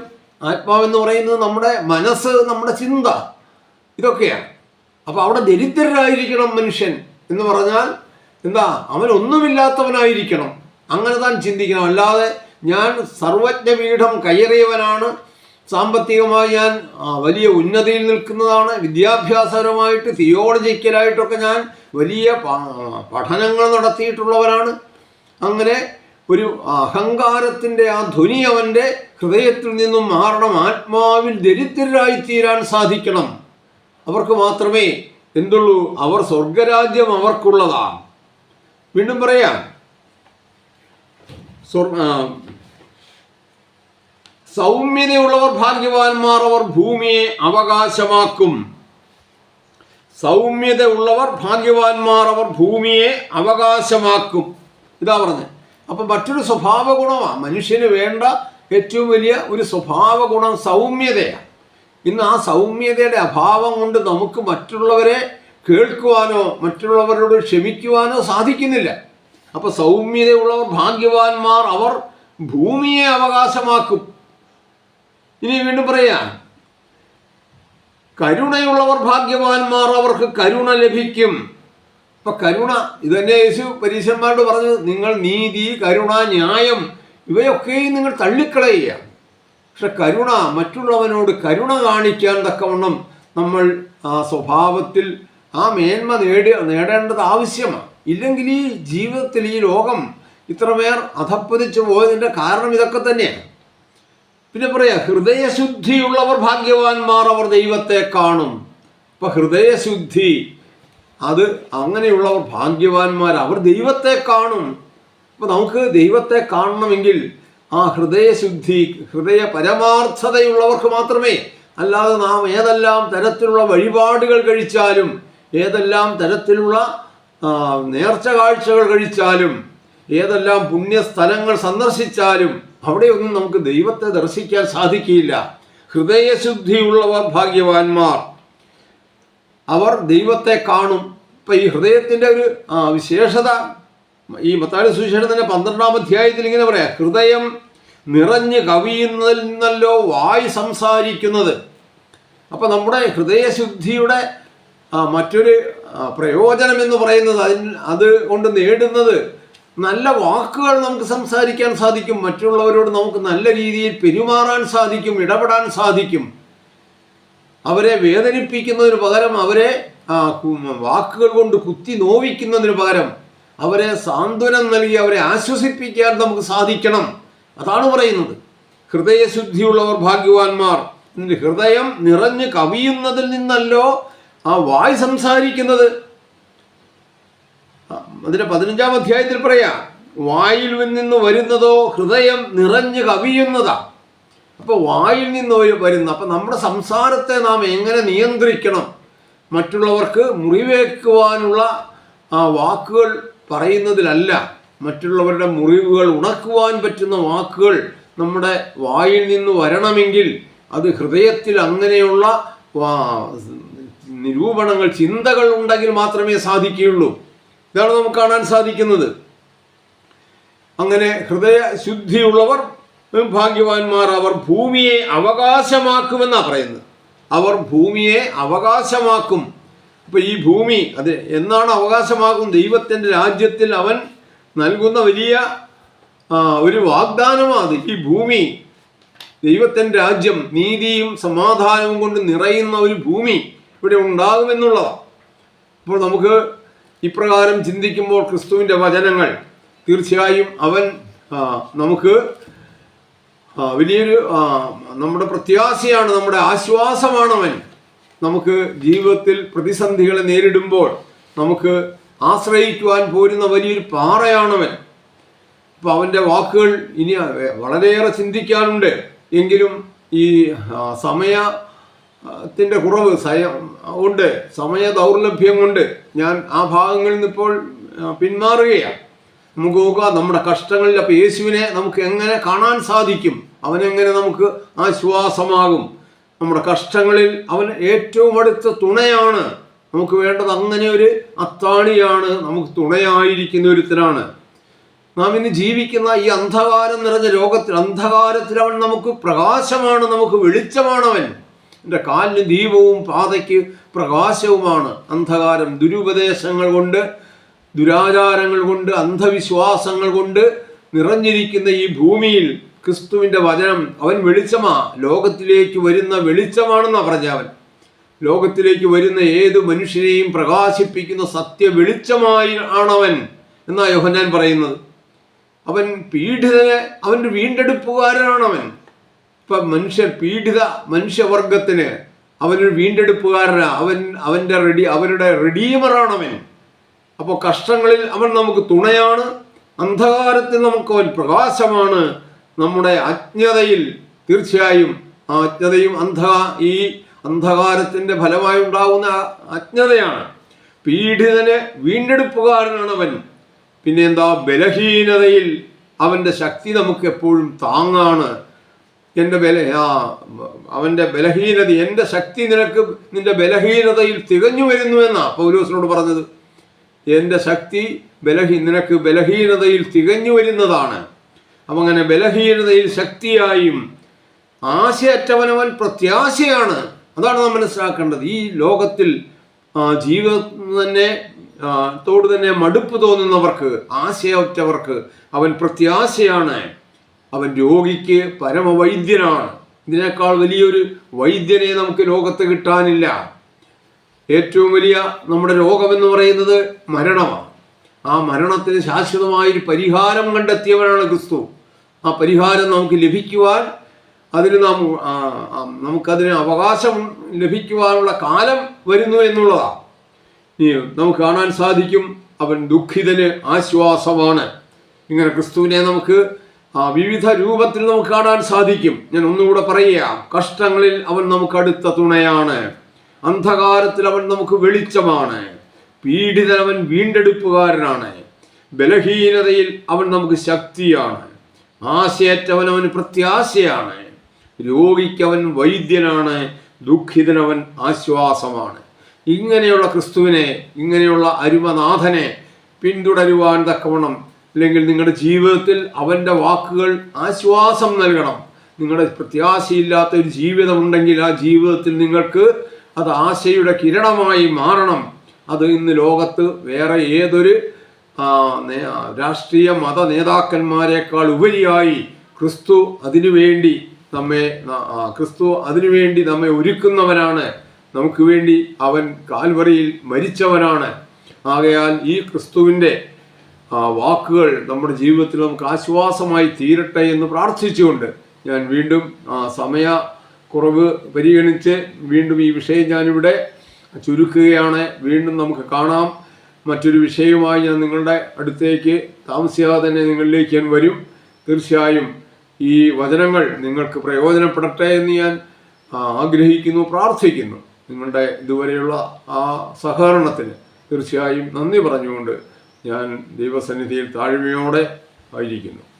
ആത്മാവെന്ന് പറയുന്നത് നമ്മുടെ മനസ്സ്, നമ്മുടെ ചിന്ത, ഇതൊക്കെയാണ്. അപ്പോൾ അവിടെ ദരിദ്രരായിരിക്കണം മനുഷ്യൻ എന്ന് പറഞ്ഞാൽ എന്താ? അവനൊന്നുമില്ലാത്തവനായിരിക്കണം, അങ്ങനെ താൻ ചിന്തിക്കണം. അല്ലാതെ ഞാൻ സർവജ്ഞപീഠം കയറിയവനാണ്, സാമ്പത്തികമായി ഞാൻ വലിയ ഉന്നതിയിൽ നിൽക്കുന്നതാണ്, വിദ്യാഭ്യാസപരമായിട്ട് തിയോളജിക്കലായിട്ടൊക്കെ ഞാൻ വലിയ പഠനങ്ങൾ നടത്തിയിട്ടുള്ളവരാണ്, അങ്ങനെ ഒരു അഹങ്കാരത്തിൻ്റെ ആ ധ്വനി അവൻ്റെ ഹൃദയത്തിൽ നിന്നും മാറണം. ആത്മാവിൽ ദരിദ്രരായിത്തീരാൻ സാധിക്കണം. അവർക്ക് മാത്രമേ എന്തുള്ളൂ? അവർ സ്വർഗരാജ്യം അവർക്കുള്ളതാണ്. വീണ്ടും പറയാം, സൗമ്യതയുള്ളവർ ഭാഗ്യവാന്മാർ, അവർ ഭൂമിയെ അവകാശമാക്കും. സൗമ്യത ഉള്ളവർ ഭാഗ്യവാന്മാർ, അവർ ഭൂമിയെ അവകാശമാക്കും. ഇതാ പറഞ്ഞത്. അപ്പം മറ്റൊരു സ്വഭാവ ഗുണമാണ് മനുഷ്യന് വേണ്ട ഏറ്റവും വലിയ ഒരു സ്വഭാവ ഗുണം സൗമ്യതയാണ്. ഇന്ന് ആ സൗമ്യതയുടെ അഭാവം കൊണ്ട് നമുക്ക് മറ്റുള്ളവരെ കേൾക്കുവാനോ മറ്റുള്ളവരോട് ക്ഷമിക്കുവാനോ സാധിക്കുന്നില്ല. അപ്പോൾ സൗമ്യതയുള്ളവർ ഭാഗ്യവാന്മാർ, അവർ ഭൂമിയെ അവകാശമാക്കും. ഇനി വീണ്ടും പറയാം, കരുണയുള്ളവർ ഭാഗ്യവാന്മാർ, അവർക്ക് കരുണ ലഭിക്കും. അപ്പൊ കരുണ, ഇതന്നെ യേശു പരീശന്മാരോട് പറഞ്ഞു, നിങ്ങൾ നീതി, കരുണ, ന്യായം ഇവയൊക്കെയും നിങ്ങൾ തള്ളിക്കളയുക. പക്ഷെ കരുണ, മറ്റുള്ളവനോട് കരുണ കാണിക്കാൻ തക്കവണ്ണം നമ്മൾ ആ സ്വഭാവത്തിൽ ആ മേന്മ നേടേണ്ടത് ആവശ്യമാണ്. ഇല്ലെങ്കിൽ ഈ ജീവിതത്തിൽ ഈ ലോകം ഇത്രമേർ അധപ്പതിച്ചു പോയതിൻ്റെ കാരണം ഇതൊക്കെ തന്നെയാണ്. പിന്നെ പറയാ, ഹൃദയശുദ്ധിയുള്ളവർ ഭാഗ്യവാന്മാർ, അവർ ദൈവത്തെ കാണും. അപ്പൊ ഹൃദയശുദ്ധി, അത് അങ്ങനെയുള്ളവർ ഭാഗ്യവാന്മാർ, അവർ ദൈവത്തെ കാണും. അപ്പൊ നമുക്ക് ദൈവത്തെ കാണണമെങ്കിൽ ആ ഹൃദയശുദ്ധി, ഹൃദയ പരമാർത്ഥതയുള്ളവർക്ക് മാത്രമേ. അല്ലാതെ നാം ഏതെല്ലാം തരത്തിലുള്ള വഴിപാടുകൾ കഴിച്ചാലും, ഏതെല്ലാം തരത്തിലുള്ള നേർച്ച കാഴ്ചകൾ കഴിച്ചാലും, ഏതെല്ലാം പുണ്യസ്ഥലങ്ങൾ സന്ദർശിച്ചാലും അവിടെയൊന്നും നമുക്ക് ദൈവത്തെ ദർശിക്കാൻ സാധിക്കില്ല. ഹൃദയശുദ്ധിയുള്ളവർ ഭാഗ്യവാന്മാർ, അവർ ദൈവത്തെ കാണും. ഇപ്പം ഈ ഹൃദയത്തിൻ്റെ ഒരു വിശേഷത ഈ മത്തായി സുവിശേഷം തന്നെ 12-ാം അധ്യായത്തിൽ ഇങ്ങനെ പറയാം, ഹൃദയം നിറഞ്ഞ് കവിയുന്നതിൽ നിന്നല്ലോ വായ് സംസാരിക്കുന്നത്. അപ്പം നമ്മുടെ ഹൃദയശുദ്ധിയുടെ മറ്റൊരു പ്രയോജനം എന്ന് പറയുന്നത് അത് കൊണ്ട് നേടുന്നത് നല്ല വാക്കുകൾ നമുക്ക് സംസാരിക്കാൻ സാധിക്കും, മറ്റുള്ളവരോട് നമുക്ക് നല്ല രീതിയിൽ പെരുമാറാൻ സാധിക്കും, ഇടപെടാൻ സാധിക്കും. അവരെ വേദനിപ്പിക്കുന്നതിന് പകരം, അവരെ വാക്കുകൾ കൊണ്ട് കുത്തി നോവിക്കുന്നതിന് പകരം അവരെ സാന്ത്വനം നൽകി അവരെ ആശ്വസിപ്പിക്കാൻ നമുക്ക് സാധിക്കണം. അതാണ് പറയുന്നത്, ഹൃദയശുദ്ധിയുള്ളവർ ഭാഗ്യവാന്മാർ. ഹൃദയം നിറഞ്ഞ് കവിയുന്നതിൽ നിന്നല്ലോ ആ വായ് സംസാരിക്കുന്നത്. അതിന്റെ 15-ാം അധ്യായത്തിൽ പറയാം, വായിൽ നിന്ന് വരുന്നതോ ഹൃദയം നിറഞ്ഞ് കവിയുന്നതാ. അപ്പോൾ വായിൽ നിന്ന് വരുന്ന, അപ്പം നമ്മുടെ സംസാരത്തെ നാം എങ്ങനെ നിയന്ത്രിക്കണം? മറ്റുള്ളവർക്ക് മുറിവേക്കുവാനുള്ള വാക്കുകൾ പറയുന്നതിലല്ല, മറ്റുള്ളവരുടെ മുറിവുകൾ ഉണക്കുവാൻ പറ്റുന്ന വാക്കുകൾ നമ്മുടെ വായിൽ നിന്ന് വരണമെങ്കിൽ അത് ഹൃദയത്തിൽ അങ്ങനെയുള്ള നിരൂപണങ്ങൾ, ചിന്തകൾ ഉണ്ടെങ്കിൽ മാത്രമേ സാധിക്കുകയുള്ളൂ. ഇതാണ് നമുക്ക് കാണാൻ സാധിക്കുന്നത്. അങ്ങനെ ഹൃദയ ശുദ്ധിയുള്ളവർ ഭാഗ്യവാന്മാർ, അവർ ഭൂമിയെ അവകാശമാക്കുമെന്നാണ് പറയുന്നത്. അവർ ഭൂമിയെ അവകാശമാക്കും. അപ്പൊ ഈ ഭൂമി അത് എന്നാണ് അവകാശമാക്കും? ദൈവത്തിൻ്റെ രാജ്യത്തിൽ അവൻ നൽകുന്ന വലിയ ഒരു വാഗ്ദാനമാണ് ഈ ഭൂമി. ദൈവത്തിൻ്റെ രാജ്യം നീതിയും സമാധാനവും കൊണ്ട് നിറയുന്ന ഒരു ഭൂമി ഇവിടെ ഉണ്ടാകുമെന്നുള്ളതാണ്. അപ്പോൾ നമുക്ക് ഇപ്രകാരം ചിന്തിക്കുമ്പോൾ ക്രിസ്തുവിൻ്റെ വചനങ്ങൾ തീർച്ചയായും അവൻ നമുക്ക് വലിയൊരു നമ്മുടെ പ്രത്യാശയാണ്, നമ്മുടെ ആശ്വാസമാണവൻ. നമുക്ക് ജീവിതത്തിൽ പ്രതിസന്ധികളെ നേരിടുമ്പോൾ നമുക്ക് ആശ്രയിക്കുവാൻ പോരുന്ന വലിയൊരു പാറയാണവൻ. അപ്പോൾ അവൻ്റെ വാക്കുകൾ ഇനി വളരെയേറെ ചിന്തിക്കാനുണ്ട്. എങ്കിലും ഈ സമയത്തിൻ്റെ കുറവ് ഉണ്ട്, സമയ ദൗർലഭ്യം കൊണ്ട് ഞാൻ ആ ഭാഗങ്ങളിൽ നിന്ന് ഇപ്പോൾ പിന്മാറുകയാണ്. നമുക്ക് നോക്കാം നമ്മുടെ കഷ്ടങ്ങളിൽ. അപ്പോൾ യേശുവിനെ നമുക്ക് എങ്ങനെ കാണാൻ സാധിക്കും? അവനെങ്ങനെ നമുക്ക് ആശ്വാസമാകും? നമ്മുടെ കഷ്ടങ്ങളിൽ അവൻ ഏറ്റവും അടുത്ത തുണയാണ്. നമുക്ക് വേണ്ടത് അങ്ങനെ ഒരു അത്താണിയാണ്, നമുക്ക് തുണയായിരിക്കുന്ന ഒരുത്തനാണ്. നാം ഇന്ന് ജീവിക്കുന്ന ഈ അന്ധകാരം നിറഞ്ഞ ലോകത്തിൽ, അന്ധകാരത്തിൽ അവൻ നമുക്ക് പ്രകാശമാണ്, നമുക്ക് വെളിച്ചമാണവൻ. എൻ്റെ കാലിന് ദീപവും പാതയ്ക്ക് പ്രകാശവുമാണ്. അന്ധകാരം ദുരുപദേശങ്ങൾ കൊണ്ട്, ദുരാചാരങ്ങൾ കൊണ്ട്, അന്ധവിശ്വാസങ്ങൾ കൊണ്ട് നിറഞ്ഞിരിക്കുന്ന ഈ ഭൂമിയിൽ ക്രിസ്തുവിൻ്റെ വചനം അവൻ വെളിച്ചമാ, ലോകത്തിലേക്ക് വരുന്ന വെളിച്ചമാണെന്നാണ് പറഞ്ഞവൻ. ലോകത്തിലേക്ക് വരുന്ന ഏത് മനുഷ്യരെയും പ്രകാശിപ്പിക്കുന്ന സത്യ വെളിച്ചമായി ആണവൻ എന്നാ യോഹന്നാൻ പറയുന്നത്. അവൻ പീഡിതനെ അവൻ്റെ വീണ്ടെടുപ്പുകാരനാണവൻ. ഇപ്പം പീഡിത മനുഷ്യവർഗത്തിന് അവനൊരു വീണ്ടെടുപ്പുകാരനാ. അവരുടെ റെഡീമറാണവൻ. അപ്പോൾ കഷ്ടങ്ങളിൽ അവൻ നമുക്ക് തുണയാണ്, അന്ധകാരത്തിൽ നമുക്ക് അവൻ പ്രകാശമാണ്. നമ്മുടെ അജ്ഞതയിൽ തീർച്ചയായും ആ അജ്ഞതയും ഈ അന്ധകാരത്തിൻ്റെ ഫലമായി ഉണ്ടാകുന്ന അജ്ഞതയാണ്. പീഡിതന് വീണ്ടെടുപ്പുകാരനാണ് അവൻ. പിന്നെ എന്താ? ബലഹീനതയിൽ അവൻ്റെ ശക്തി നമുക്ക് എപ്പോഴും താങ്ങാണ്. അവൻ്റെ ബലഹീനത, എൻ്റെ ശക്തി നിന്റെ ബലഹീനതയിൽ തികഞ്ഞു വരുന്നു എന്നാ പൗലോസിനോട് പറഞ്ഞത്. എൻ്റെ ശക്തി നിനക്ക് ബലഹീനതയിൽ തികഞ്ഞു വരുന്നതാണ്. അപ്പം അങ്ങനെ ബലഹീനതയിൽ ശക്തിയായും ആശയറ്റവനവൻ പ്രത്യാശയാണ്. അതാണ് നാം മനസ്സിലാക്കേണ്ടത്. ഈ ലോകത്തിൽ ജീവിതത്തോട് തന്നെ മടുപ്പ് തോന്നുന്നവർക്ക്, ആശയറ്റവർക്ക് അവൻ പ്രത്യാശയാണ്. അവൻ രോഗിക്ക് പരമവൈദ്യനാണ്. ഇതിനേക്കാൾ വലിയൊരു വൈദ്യനെ നമുക്ക് ലോകത്ത് കിട്ടാനില്ല. ഏറ്റവും വലിയ നമ്മുടെ രോഗമെന്ന് പറയുന്നത് മരണമാണ്. ആ മരണത്തിന് ശാശ്വതമായൊരു പരിഹാരം കണ്ടെത്തിയവനാണ് ക്രിസ്തു. ആ പരിഹാരം നമുക്ക് ലഭിക്കുവാൻ, നമുക്കതിന് അവകാശം ലഭിക്കുവാനുള്ള കാലം വരുന്നു എന്നുള്ളതാണ്. നമുക്ക് കാണാൻ സാധിക്കും അവൻ ദുഃഖിതന് ആശ്വാസമാണ്. ഇങ്ങനെ ക്രിസ്തുവിനെ നമുക്ക് വിവിധ രൂപത്തിൽ നമുക്ക് കാണാൻ സാധിക്കും. ഞാൻ ഒന്നുകൂടെ പറയുക, കഷ്ടങ്ങളിൽ അവൻ നമുക്ക് അടുത്ത തുണയാണ്, അന്ധകാരത്തിൽ അവൻ നമുക്ക് വെളിച്ചമാണ്, പീഡിതൻ അവൻ വീണ്ടെടുപ്പുകാരനാണ്, ബലഹീനതയിൽ അവൻ നമുക്ക് ശക്തിയാണ്, ആശയറ്റവൻ അവന് പ്രത്യാശയാണ്, രോഗിക്കവൻ വൈദ്യനാണ്, ദുഃഖിതനവൻ ആശ്വാസമാണ്. ഇങ്ങനെയുള്ള ക്രിസ്തുവിനെ, ഇങ്ങനെയുള്ള അരുമനാഥനെ പിന്തുടരുവാൻ തക്കവണ്ണം, അല്ലെങ്കിൽ നിങ്ങളുടെ ജീവിതത്തിൽ അവൻ്റെ വാക്കുകൾ ആശ്വാസം നൽകണം. നിങ്ങളുടെ പ്രത്യാശയില്ലാത്ത ഒരു ജീവിതമുണ്ടെങ്കിൽ ആ ജീവിതത്തിൽ നിങ്ങൾക്ക് അത് ആശയുടെ കിരണമായി മാറണം. അത് ഇന്ന് ലോകത്ത് വേറെ ഏതൊരു രാഷ്ട്രീയ മത നേതാക്കന്മാരെക്കാൾ ഉപരിയായി ക്രിസ്തു അതിനുവേണ്ടി നമ്മെ ഒരുക്കുന്നവനാണ്. നമുക്ക് വേണ്ടി അവൻ കാൽവറിയിൽ മരിച്ചവനാണ്. ആകയാൽ ഈ ക്രിസ്തുവിൻ്റെ വാക്കുകൾ നമ്മുടെ ജീവിതത്തിൽ നമുക്ക് ആശ്വാസമായി തീരട്ടെ എന്ന് പ്രാർത്ഥിച്ചുകൊണ്ട് ഞാൻ വീണ്ടും സമയക്കുറവ് പരിഗണിച്ച് വീണ്ടും ഈ വിഷയം ഞാനിവിടെ ചുരുക്കുകയാണ്. വീണ്ടും നമുക്ക് കാണാം. മറ്റൊരു വിഷയവുമായി ഞാൻ നിങ്ങളുടെ അടുത്തേക്ക് താമസിയാതെ തന്നെ നിങ്ങളിലേക്ക് ഞാൻ വരും. തീർച്ചയായും ഈ വചനങ്ങൾ നിങ്ങൾക്ക് പ്രയോജനപ്പെടട്ടെ എന്ന് ഞാൻ ആഗ്രഹിക്കുന്നു, പ്രാർത്ഥിക്കുന്നു. നിങ്ങളുടെ ഇതുവരെയുള്ള ആ സഹകരണത്തിന് തീർച്ചയായും നന്ദി പറഞ്ഞുകൊണ്ട് ഞാൻ ദൈവസന്നിധിയിൽ താഴ്മയോടെ ആയിരിക്കുന്നു.